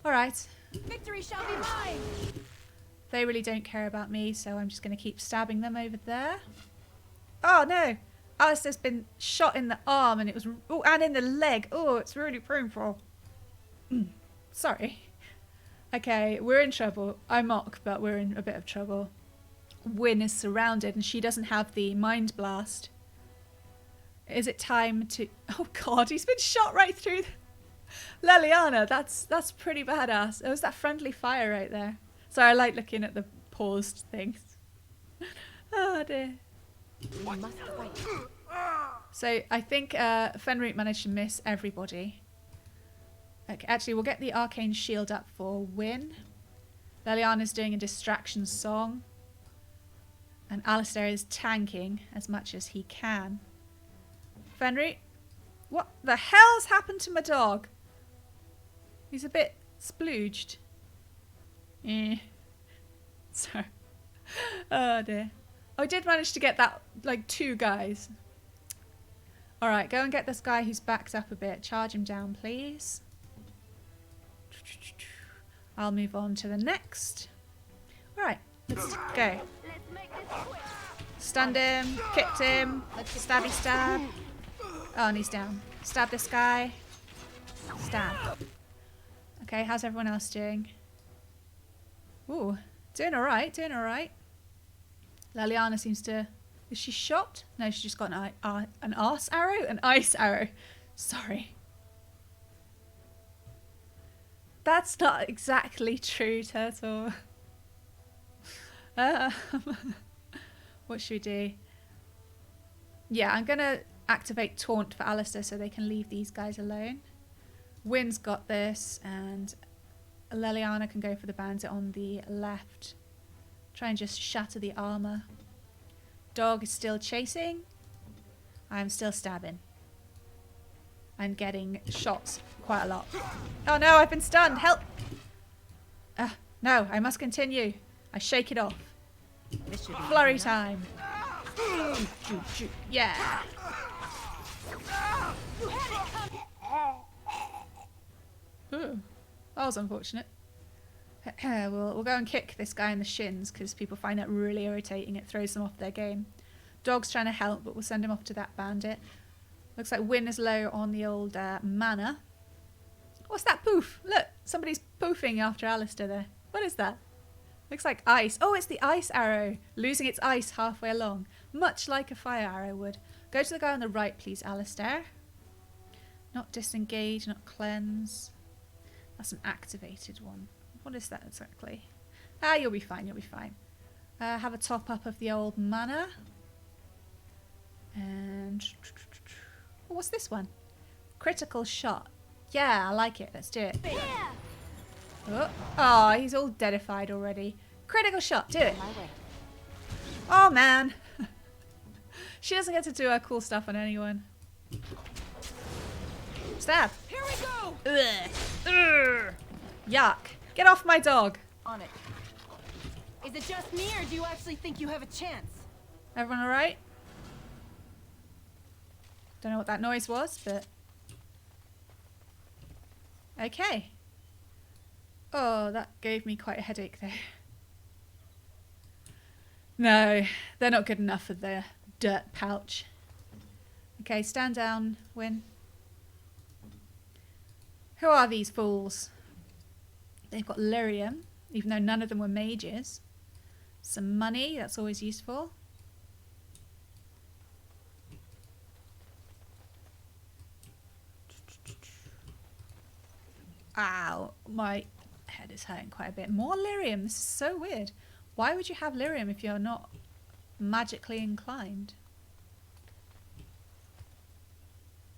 Alright.
Victory shall be mine!
They really don't care about me, so I'm just going to keep stabbing them over there. Oh no! Alistair's been shot in the arm and it was... Oh, and in the leg. Oh, it's really painful. Sorry. Okay, we're in trouble. I mock, but we're in a bit of trouble. Wynne is surrounded and she doesn't have the mind blast. Is it time to... Oh god, he's been shot right through... Leliana, that's pretty badass. It was that friendly fire right there. Sorry, I like looking at the paused things. Oh dear. So I think Fenrir managed to miss everybody. Okay, actually, we'll get the arcane shield up for Wynne. Leliana's doing a distraction song. And Alistair is tanking as much as he can. Fenrir, what the hell's happened to my dog? He's a bit splooged. Sorry. Oh dear. I did manage to get that, like, 2 guys. Alright, go and get this guy who's backed up a bit. Charge him down, please. I'll move on to the next. Alright, let's go. Stunned him, kicked him, stabby stab. Oh, and he's down. Stab this guy. Stab. Okay, how's everyone else doing? Ooh, doing alright, doing alright. Leliana seems to... Is she shot? No, she's just got an arse arrow? An ice arrow. Sorry. That's not exactly true, Turtle. What should we do? Yeah, I'm going to activate Taunt for Alistair so they can leave these guys alone. Wynne's got this, and Leliana can go for the bandit on the left. Try and just shatter the armor. Dog is still chasing. I'm still stabbing. I'm getting shots quite a lot. Oh no, I've been stunned. Help! No, I must continue. I shake it off. Flurry time. Yeah. Ooh, that was unfortunate. We'll go and kick this guy in the shins because people find that really irritating. It throws them off their game. Dog's trying to help, but we'll send him off to that bandit. Looks like Wynne is low on the old mana. What's that poof? Look, somebody's poofing after Alistair there. What is that? Looks like ice. Oh, it's the ice arrow. Losing its ice halfway along. Much like a fire arrow would. Go to the guy on the right, please, Alistair. Not disengage, not cleanse. That's an activated one. What is that exactly? Ah, you'll be fine, you'll be fine. Have a top up of the old mana. And... Oh, what's this one? Critical shot. Yeah, I like it. Let's do it. Oh, he's all deadified already. Critical shot. Do it. Oh, man. She doesn't get to do her cool stuff on anyone. Stab.
Here we go.
Ugh. Ugh. Yuck. Get off my dog.
On it. Is it just me, or do you actually think you have a chance?
Everyone all right? Don't know what that noise was, but... Okay. Oh, that gave me quite a headache there. No, they're not good enough for the dirt pouch. Okay, stand down, Wynne. Who are these fools? They've got lyrium, even though none of them were mages. Some money, that's always useful. Ow, my head is hurting quite a bit. More lyrium, this is so weird. Why would you have lyrium if you're not magically inclined?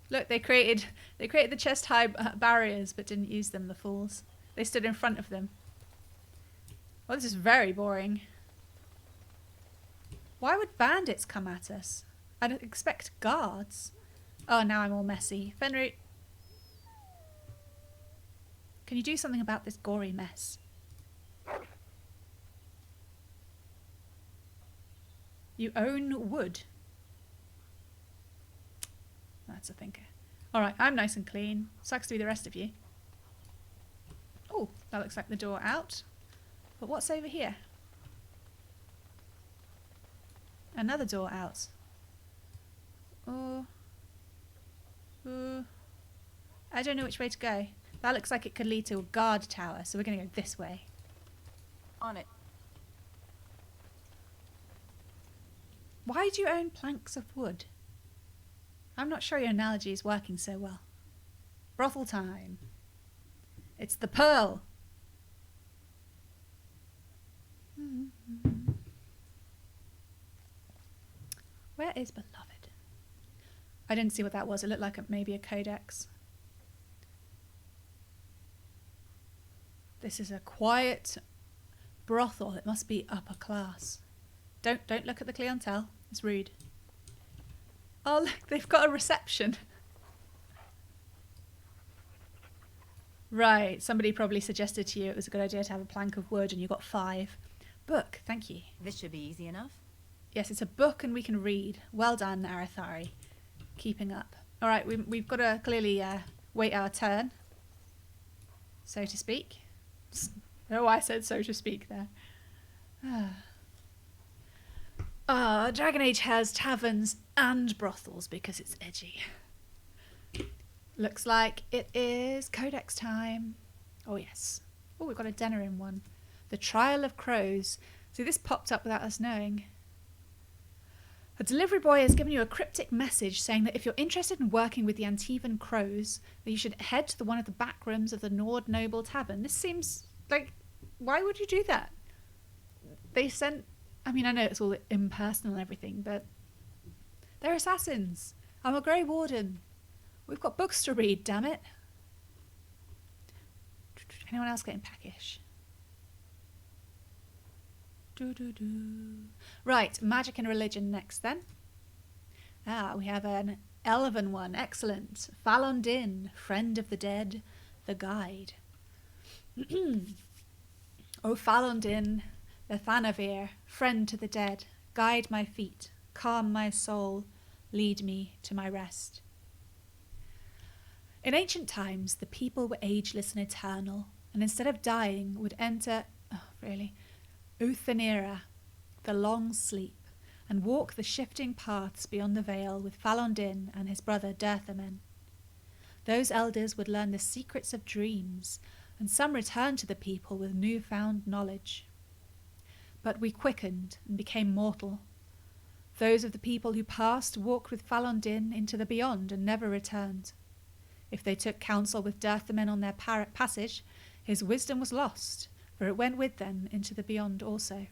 Look, they created the chest high barriers but didn't use them, the fools. They stood in front of them. Well, this is very boring. Why would bandits come at us? I'd expect guards. Oh, now I'm all messy. Fenrir, can you do something about this gory mess? You own wood. That's a thinker. Alright, I'm nice and clean. Sucks to be the rest of you. Oh, that looks like the door out. But what's over here? Another door out. I don't know which way to go. That looks like it could lead to a guard tower, so we're going to go this way.
On it.
Why do you own planks of wood? I'm not sure your analogy is working so well. Brothel time. It's the pearl. Where is beloved? I didn't see what that was. It looked like maybe a codex. This is a quiet brothel. It must be upper class. Don't look at the clientele. It's rude. Oh look, they've got a reception. Right, somebody probably suggested to you it was a good idea to have a plank of wood and you got 5. Book, thank you.
This should be easy enough.
Yes, it's a book and we can read. Well done, Arathari. Keeping up. Alright, we've got to clearly wait our turn. So to speak. I don't know why I said so to speak there. Dragon Age has taverns and brothels because it's edgy. Looks like it is Codex time. Oh yes. Oh, we've got a Denerim one. The Trial of Crows. See, this popped up without us knowing. A delivery boy has given you a cryptic message saying that if you're interested in working with the Antivan Crows, that you should head to one of the back rooms of the Nord Noble Tavern. This seems like... Why would you do that? They sent... I mean, I know it's all impersonal and everything, but... They're assassins. I'm a Grey Warden. We've got books to read, damn it. Anyone else getting peckish? Right, magic and religion next then. We have an elven one. Excellent. Falon Din, friend of the dead, the guide. O Falon Din, the Thanavir, friend to the dead, guide my feet, calm my soul, lead me to my rest. In ancient times, the people were ageless and eternal, and instead of dying, would enter, Uthenera, the long sleep, and walk the shifting paths beyond the veil with Falon Din and his brother Denerim. Those elders would learn the secrets of dreams, and some returned to the people with newfound knowledge. But we quickened and became mortal. Those of the people who passed walked with Falon Din into the beyond and never returned. If they took counsel with Denerim on their passage, his wisdom was lost, for it went with them into the beyond also.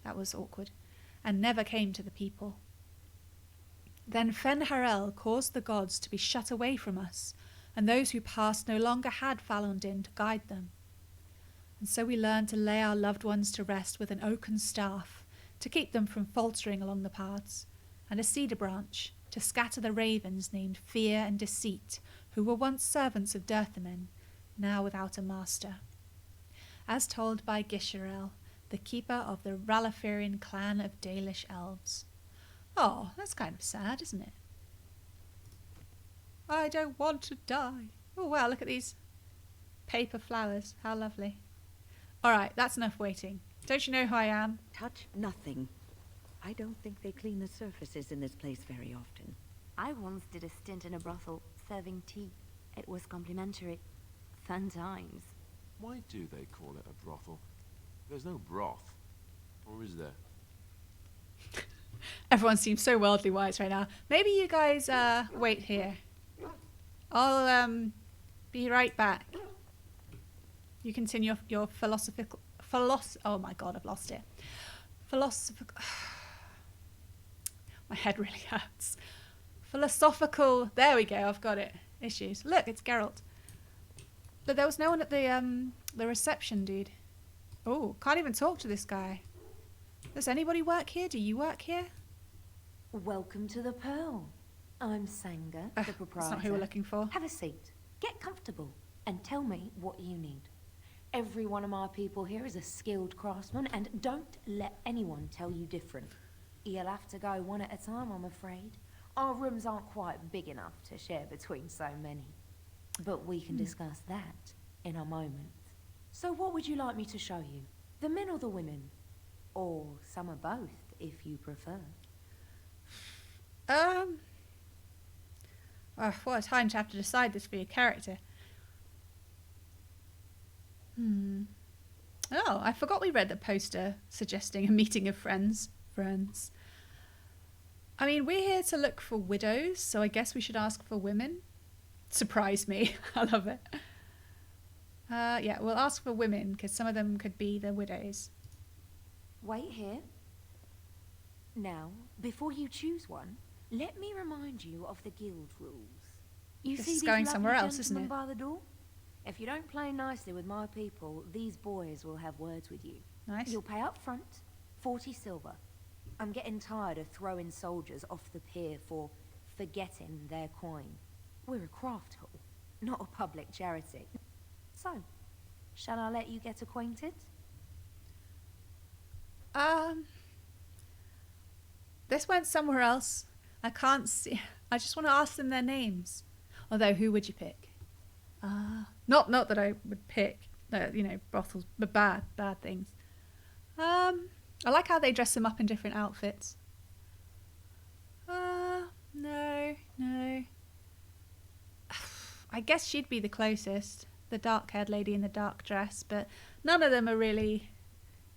That was awkward, and never came to the people. Then Fenharel caused the gods to be shut away from us, and those who passed no longer had Falon Din to guide them. And so we learned to lay our loved ones to rest with an oaken staff, to keep them from faltering along the paths, and a cedar branch, to scatter the ravens named Fear and Deceit, who were once servants of Denerim, now without a master. As told by Gisharel, the keeper of the Ralafirian clan of Dalish elves. Oh, that's kind of sad, isn't it? I don't want to die. Oh wow, look at these paper flowers. How lovely. Alright, that's enough waiting. Don't you know who I am?
Touch nothing. I don't think they clean the surfaces in this place very often.
I once did a stint in a brothel serving tea. It was complimentary. Fun times.
Why do they call it a brothel? There's no broth. Or is there?
Everyone seems so worldly wise right now. Maybe you guys wait here. I'll be right back. You continue your philosophical... oh my god, I've lost it. Philosophical... My head really hurts. Philosophical... There we go, I've got it. Issues. Look, it's Geralt. But there was no one at the reception, dude. Oh, can't even talk to this guy. Does anybody work here? Do you work here?
Welcome to the Pearl. I'm Sanga, the proprietor.
That's not who we're looking for.
Have a seat. Get comfortable and tell me what you need. Every one of my people here is a skilled craftsman, and don't let anyone tell you different. You'll have to go one at a time, I'm afraid. Our rooms aren't quite big enough to share between so many. But we can discuss that in a moment. So what would you like me to show you? The men or the women? Or some of both, if you prefer.
Oh, what a time to have to decide this for your character. Oh, I forgot we read the poster suggesting a meeting of friends. I mean, we're here to look for widows, so I guess we should ask for women. Surprise me. I love it. Yeah, we'll ask for women, because some of them could be the widows.
Wait here. Now, before you choose one, let me remind you of the guild rules. You
This
see
is
these
going
lovely
somewhere else, isn't
gentlemen
it?
by the door? If you don't play nicely with my people, these boys will have words with you.
Nice.
You'll pay up front 40 silver. I'm getting tired of throwing soldiers off the pier for forgetting their coin. We're a craft hall, not a public charity. So, shall I let you get acquainted?
This went somewhere else. I can't see. I just want to ask them their names. Although, who would you pick? Not that I would pick, brothels, but bad things. I like how they dress them up in different outfits. No. I guess she'd be the closest, the dark-haired lady in the dark dress, but none of them are really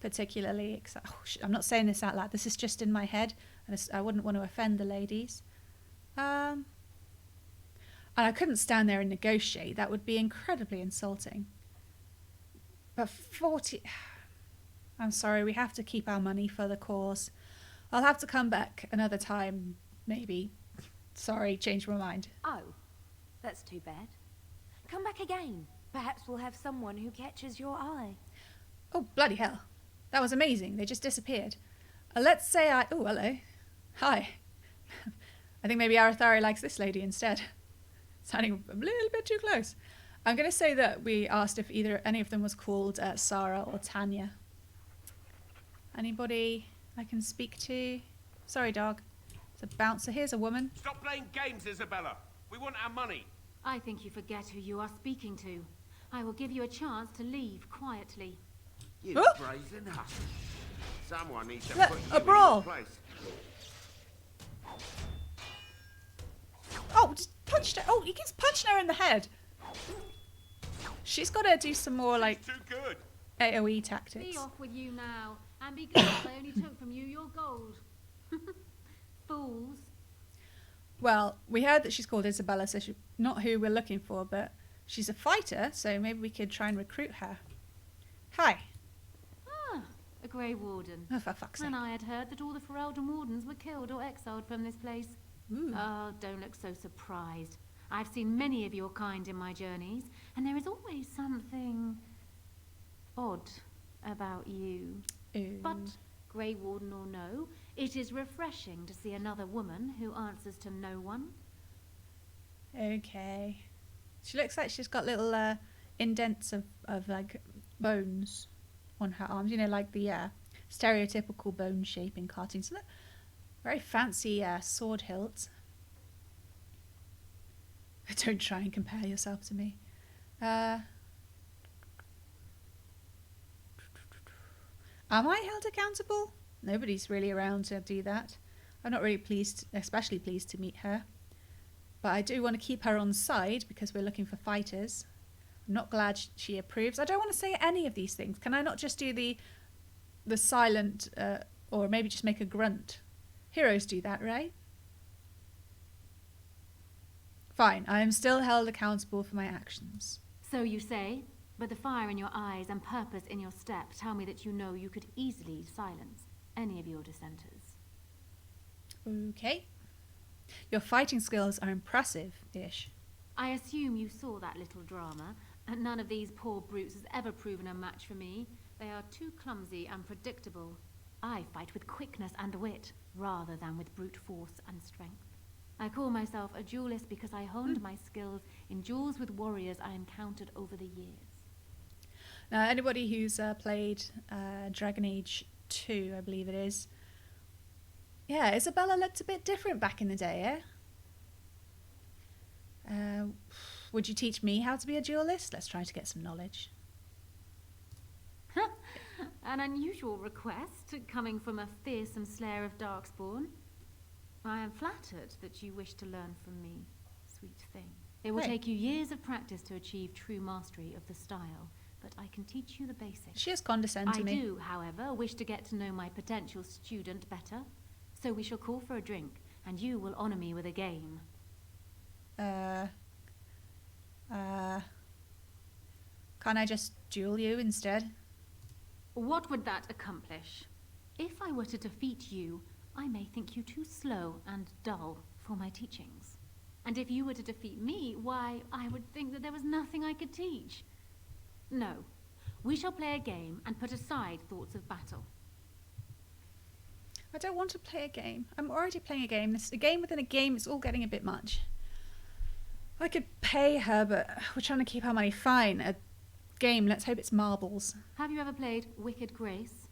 particularly excited. I'm not saying this out loud. This is just in my head, and I wouldn't want to offend the ladies. And I couldn't stand there and negotiate. That would be incredibly insulting. But 40... I'm sorry, we have to keep our money for the cause. I'll have to come back another time, maybe. Sorry, changed my mind.
Oh, that's too bad. Come back again. Perhaps we'll have someone who catches your eye.
Oh, bloody hell. That was amazing. They just disappeared. Let's say I... Oh, hello. Hi. I think maybe Arathari likes this lady instead. Sounding a little bit too close. I'm going to say that we asked if any of them was called Sarah or Tanya. Anybody I can speak to? Sorry, dog. It's a bouncer. Here's a woman.
Stop playing games, Isabella. We want our money.
I think you forget who you are speaking to. I will give you a chance to leave quietly.
You brazen hussy. Someone needs to
Look,
put you
a
in
brawl.
your place.
Oh, just punched her. Oh, he keeps punching her in the head. She's got to do some more, like,
Too good.
AoE tactics.
Be off with you now, and be glad I only took from you your gold. Fools.
Well, we heard that she's called Isabella, so she's not who we're looking for, but she's a fighter, so maybe we could try and recruit her. Hi.
Ah, a Grey Warden.
Oh, for fuck's sake.
And I had heard that all the Ferelden Wardens were killed or exiled from this place.
Ooh.
Oh, don't look so surprised. I've seen many of your kind in my journeys, and there is always something odd about you.
Ooh.
But, Grey Warden or no, it is refreshing to see another woman who answers to no one.
Okay. She looks like she's got little indents of like bones on her arms. You know, like the stereotypical bone shape in cartoons. Look, very fancy sword hilt. Don't try and compare yourself to me. Am I held accountable? Nobody's really around to do that. I'm not really especially pleased to meet her. But I do want to keep her on side because we're looking for fighters. I'm not glad she approves. I don't want to say any of these things. Can I not just do the silent, or maybe just make a grunt? Heroes do that, right? Fine, I am still held accountable for my actions.
So you say, but the fire in your eyes and purpose in your step tell me that you know you could easily silence any of your dissenters.
Okay. Your fighting skills are impressive-ish.
I assume you saw that little drama, and none of these poor brutes has ever proven a match for me. They are too clumsy and predictable.
I fight with quickness and wit, rather than with brute force and strength. I call myself a duelist because I honed my skills in duels with warriors I encountered over the years.
Now, anybody who's played Dragon Age 2, I believe it is, yeah, Isabella looked a bit different back in the day, eh? Would you teach me how to be a duelist? Let's try to get some knowledge.
An unusual request, coming from a fearsome slayer of Darkspawn. I am flattered that you wish to learn from me, sweet thing. It will take you years of practice to achieve true mastery of the style, but I can teach you the basics.
She is condescending to me.
I do, however, wish to get to know my potential student better, so we shall call for a drink, and you will honor me with a game.
Can't I just duel you instead?
What would that accomplish? If I were to defeat you, I may think you too slow and dull for my teachings. And if you were to defeat me, why, I would think that there was nothing I could teach. No. We shall play a game and put aside thoughts of battle.
I don't want to play a game. I'm already playing a game. This a game within a game. It's all getting a bit much. I could pay her, but we're trying to keep our money. Fine. A game. Let's hope it's marbles.
Have you ever played Wicked Grace?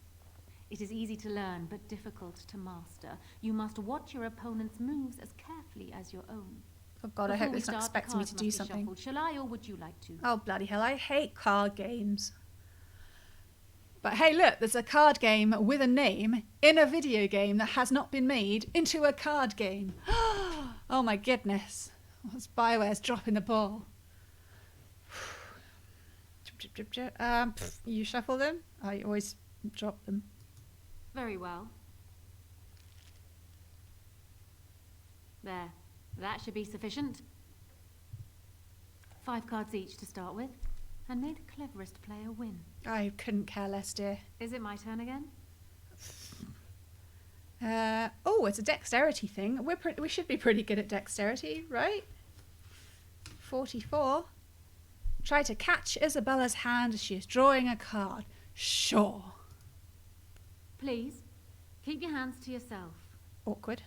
It is easy to learn, but difficult to master. You must watch your opponent's moves as carefully as your own.
Oh God, I hope it's not expecting me to do something.
Shuffled. Shall I, or would you like to?
Oh bloody hell, I hate card games. But hey look, there's a card game with a name in a video game that has not been made into a card game. Oh my goodness. What's BioWare's dropping the ball? You shuffle them? I always drop them.
Very well. There. That should be sufficient. 5 cards each to start with, and may the cleverest player win.
I couldn't care less, dear.
Is it my turn again?
Oh, it's a dexterity thing. We should be pretty good at dexterity, right? 44. Try to catch Isabella's hand as she is drawing a card. Sure.
Please, keep your hands to yourself.
Awkward.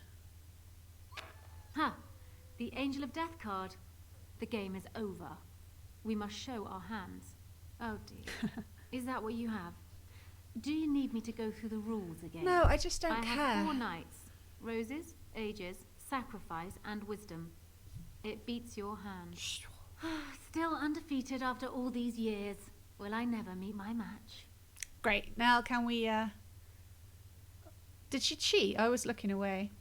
Ha! The Angel of Death card. The game is over. We must show our hands. Oh dear. Is that what you have? Do you need me to go through the rules again?
No, I just don't care.
I have 4 knights. Roses, ages, sacrifice, and wisdom. It beats your hand. Still undefeated after all these years. Will I never meet my match?
Great. Now can we, Did she cheat? I was looking away.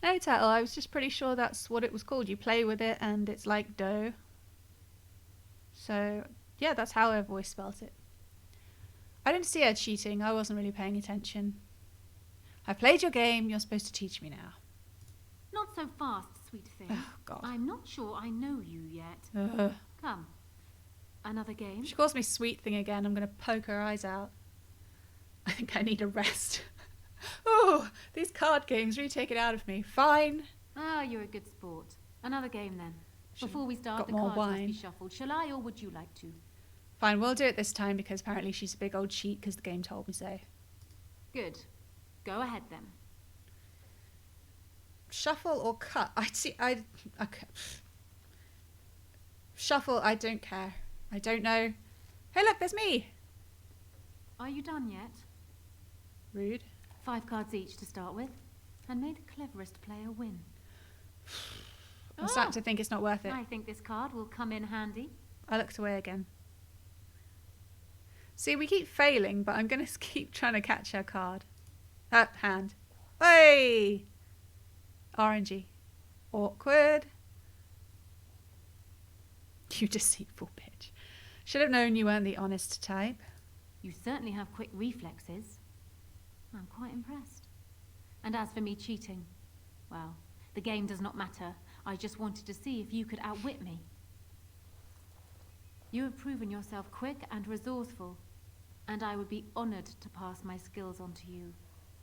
No, Tattle, I was just pretty sure that's what it was called. You play with it and it's like dough. So, yeah, that's how I've always spelt it. I didn't see her cheating. I wasn't really paying attention. I've played your game. You're supposed to teach me now.
Not so fast, sweet thing.
Oh, God.
I'm not sure I know you yet. Come. Another game?
She calls me sweet thing again. I'm going to poke her eyes out. I think I need a rest. Oh, these card games really take it out of me. Fine.
Ah, you're a good sport. Another game then. Before we start,
got
the
more
cards must
wine.
be shuffled. Shall I, or would you like to?
Fine, we'll do it this time because apparently she's a big old cheat because the game told me so.
Good. Go ahead then.
Shuffle or cut? Okay. Shuffle, I don't care. I don't know. Hey look, there's me!
Are you done yet?
Rude.
5 cards each to start with, and may the cleverest player win.
I'm starting to think it's not worth it.
I think this card will come in handy.
I looked away again. See, we keep failing, but I'm going to keep trying to catch her card. Hand. Hey! Orangey. Awkward. You deceitful bitch. Should have known you weren't the honest type.
You certainly have quick reflexes. I'm quite impressed. And as for me cheating, well, the game does not matter. I just wanted to see if you could outwit me. You have proven yourself quick and resourceful, and I would be honored to pass my skills on to you.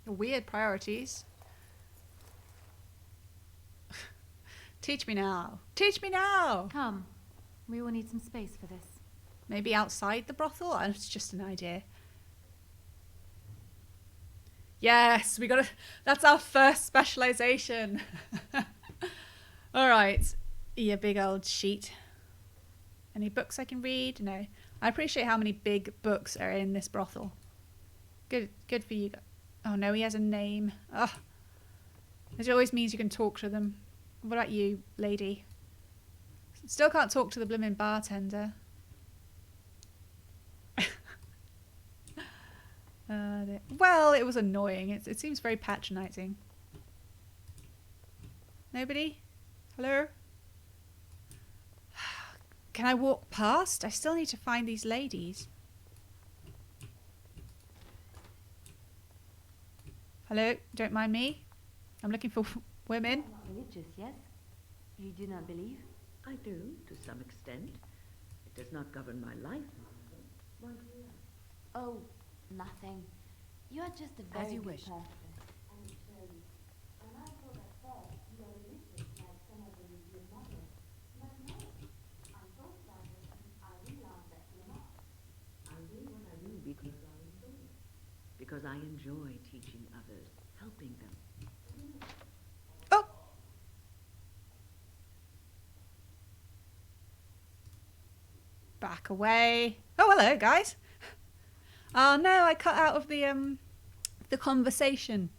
Weird priorities. Teach me now. Teach me now!
Come. We will need some space for this.
Maybe outside the brothel? It's just an idea. Yes, we got it. That's our first specialization. All right, you big old sheet. Any books I can read? No. I appreciate how many big books are in this brothel. Good for you. Oh no, he has a name. Ugh. It always means you can talk to them. What about you, lady? Still can't talk to the blimmin' bartender. Well, it was annoying. It seems very patronizing. Nobody? Hello? Can I walk past? I still need to find these ladies. Hello? Don't mind me. I'm looking for women.
Not religious, yes? You do not believe? I do, to some extent. It does not govern my life. What do you like?
Oh, nothing. You are just a very
As you
good
wish.
person. And surely, when I thought at first you are religious like some of them with your mother, but no, I thought that and I realized that you're not.
I do what I do because I enjoy it. Because I enjoy teaching others, helping them.
Oh! Back away. Oh, hello, guys. Oh no, I cut out of the conversation.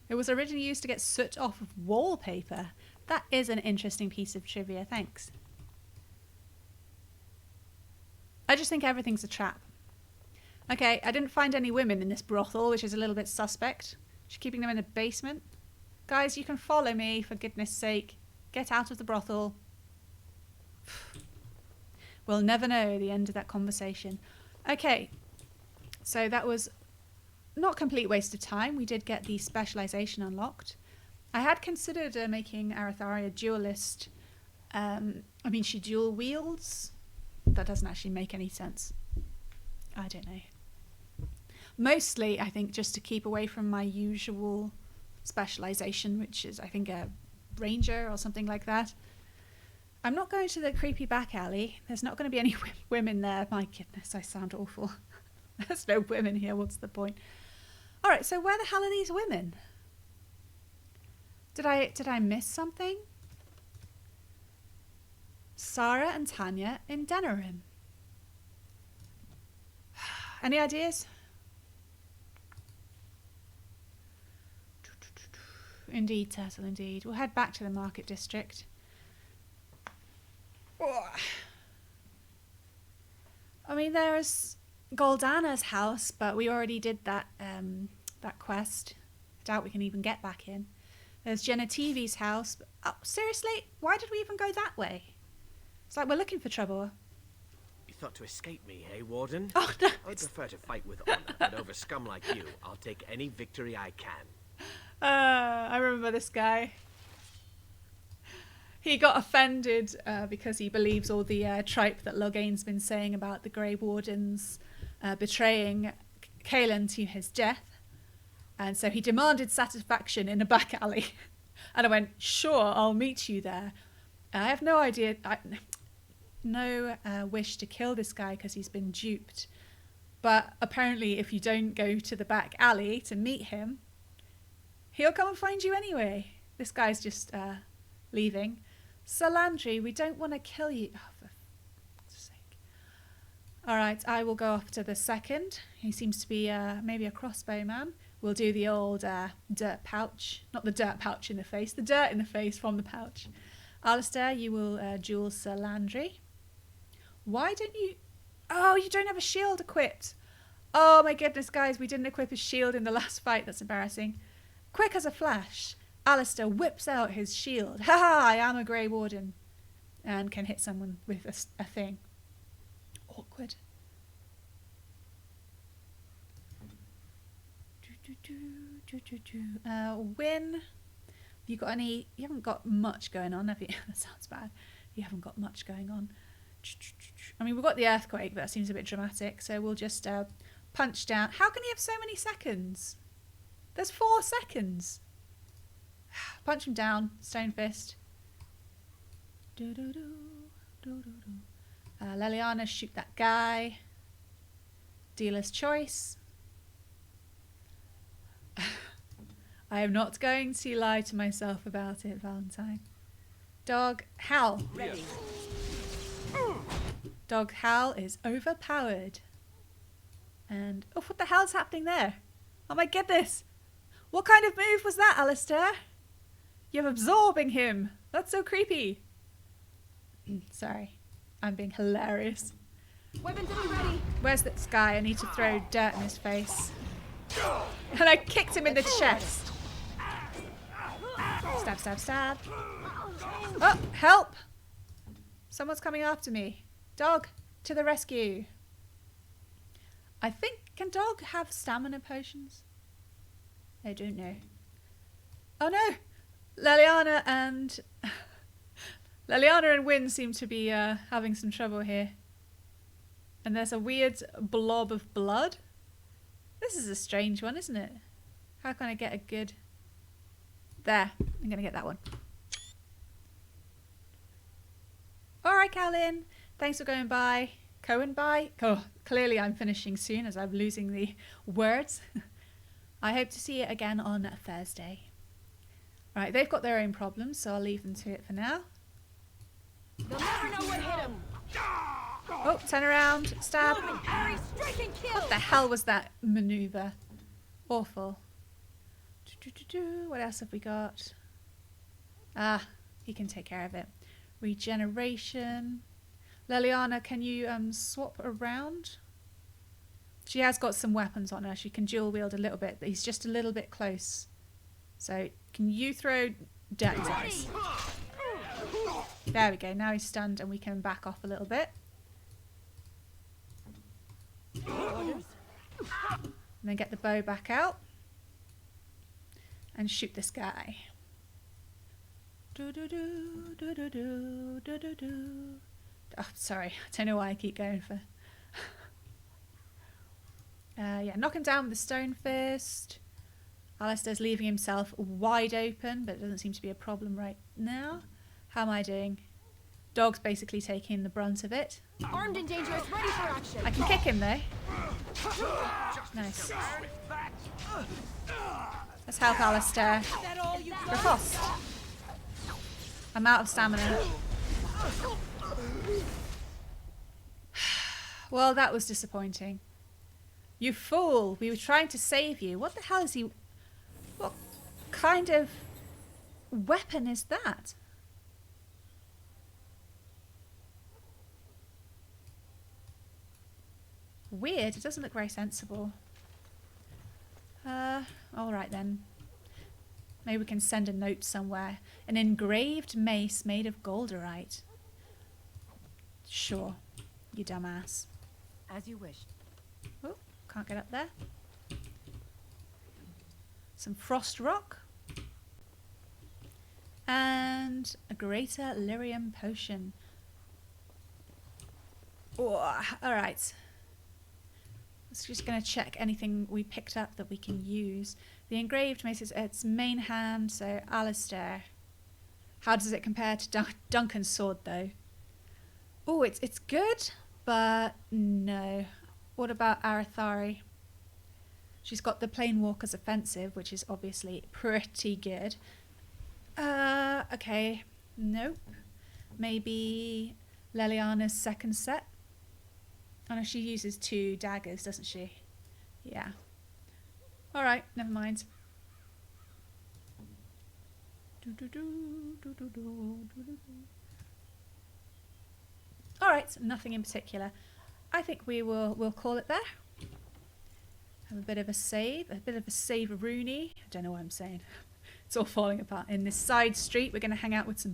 It was originally used to get soot off of wallpaper. That is an interesting piece of trivia, thanks. I just think everything's a trap. Okay, I didn't find any women in this brothel, which is a little bit suspect. She's keeping them in the basement. Guys, you can follow me, for goodness sake. Get out of the brothel. We'll never know the end of that conversation. Okay, so that was not a complete waste of time. We did get the specialization unlocked. I had considered making Aratharia a duelist. I mean, she dual wields. That doesn't actually make any sense. I don't know. Mostly, I think, just to keep away from my usual specialization, which is, I think, a ranger or something like that. I'm not going to the creepy back alley. There's not going to be any women there. My goodness, I sound awful. There's no women here. What's the point? All right, so where the hell are these women? Did I miss something? Sarah and Tanya in Denerim. Any ideas? Indeed, Turtle, indeed. We'll head back to the market district. I mean, there's Goldana's house, but we already did that that quest. I doubt we can even get back in. There's Genetivi's house. Oh, seriously? Why did we even go that way? It's like we're looking for trouble.
You thought to escape me, eh, Warden?
Oh, no.
I prefer to fight with honor, but over scum like you, I'll take any victory I can.
I remember this guy. He got offended because he believes all the tripe that Loghain's been saying about the Grey Wardens betraying Kaelan to his death. And so he demanded satisfaction in a back alley. And I went, sure, I'll meet you there. I have no idea, no wish to kill this guy because he's been duped. But apparently if you don't go to the back alley to meet him, he'll come and find you anyway. This guy's just leaving. Salandri, we don't want to kill you. Oh, for fuck's sake. All right, I will go off to the second. He seems to be maybe a crossbow man. We'll do the old dirt pouch. Not the dirt pouch in the face, the dirt in the face from the pouch. Alistair, you will duel Sir Landry. Why don't you... Oh, you don't have a shield equipped. Oh my goodness, guys, we didn't equip his shield in the last fight. That's embarrassing. Quick as a flash, Alistair whips out his shield. Ha ha, I am a Grey Warden. And can hit someone with a thing. Awkward. Win. You got any? You haven't got much going on, have you? That sounds bad. You haven't got much going on. I mean, we've got the earthquake, but that seems a bit dramatic. So we'll just punch down. How can you have so many seconds? There's 4 seconds. Punch him down. Stone fist. Leliana, shoot that guy. Dealer's choice. I am not going to lie to myself about it, Valentine. Dog Hal.
Ready.
Dog Hal is overpowered. And oh, what the hell's happening there? Oh my goodness! What kind of move was that, Alistair? You're absorbing him. That's so creepy. Sorry, I'm being hilarious.
Weapons are ready.
Where's this guy? I need to throw dirt in his face. And I kicked him in the chest. Stab, stab, stab. Oh, help! Someone's coming after me. Dog, to the rescue. I think, can dog have stamina potions? I don't know. Oh no! Leliana and Wynne seem to be having some trouble here. And there's a weird blob of blood. This is a strange one, isn't it? How can I get a good... There. I'm going to get that one. Alright, Callan. Thanks for going by. Cohen by. Oh, clearly I'm finishing soon as I'm losing the words. I hope to see you again on Thursday. Right, they've got their own problems, so I'll leave them to it for now.
They'll never know what hit him.
Oh, turn around. Stab. What the hell was that maneuver? Awful. What else have we got? Ah, he can take care of it. Regeneration. Leliana, can you swap around? She has got some weapons on her. She can dual wield a little bit, but he's just a little bit close. So, can you throw dirt at us? There we go. Now he's stunned and we can back off a little bit. And then get the bow back out. And shoot this guy. Oh, sorry. I don't know why I keep going for... yeah, knock him down with the stone fist. Alistair's leaving himself wide open, but it doesn't seem to be a problem right now. How am I doing? Dog's basically taking the brunt of it.
Armed and dangerous, ready for action.
I can kick him though. Nice. Let's help Alistair. Riposte. I'm out of stamina. Well, that was disappointing. You fool! We were trying to save you. What the hell is he... What kind of weapon is that? Weird. It doesn't look very sensible. Alright then. Maybe we can send a note somewhere. An engraved mace made of golderite. Sure. You dumbass.
As you wish.
Oh, can't get up there. Some frost rock. And a greater lyrium potion. Oh, alright. Just going to check anything we picked up that we can use. The engraved mace is its main hand, so Alistair. How does it compare to Duncan's sword, though? Oh, it's good, but no. What about Arathari? She's got the Planewalker's Offensive, which is obviously pretty good. Okay. Nope. Maybe Leliana's second set? Oh no, she uses 2 daggers, doesn't she? Yeah. Alright, never mind. Alright, nothing in particular. I think we'll call it there. Have a bit of a save, Rooney. I don't know what I'm saying. It's all falling apart. In this side street, we're going to hang out with some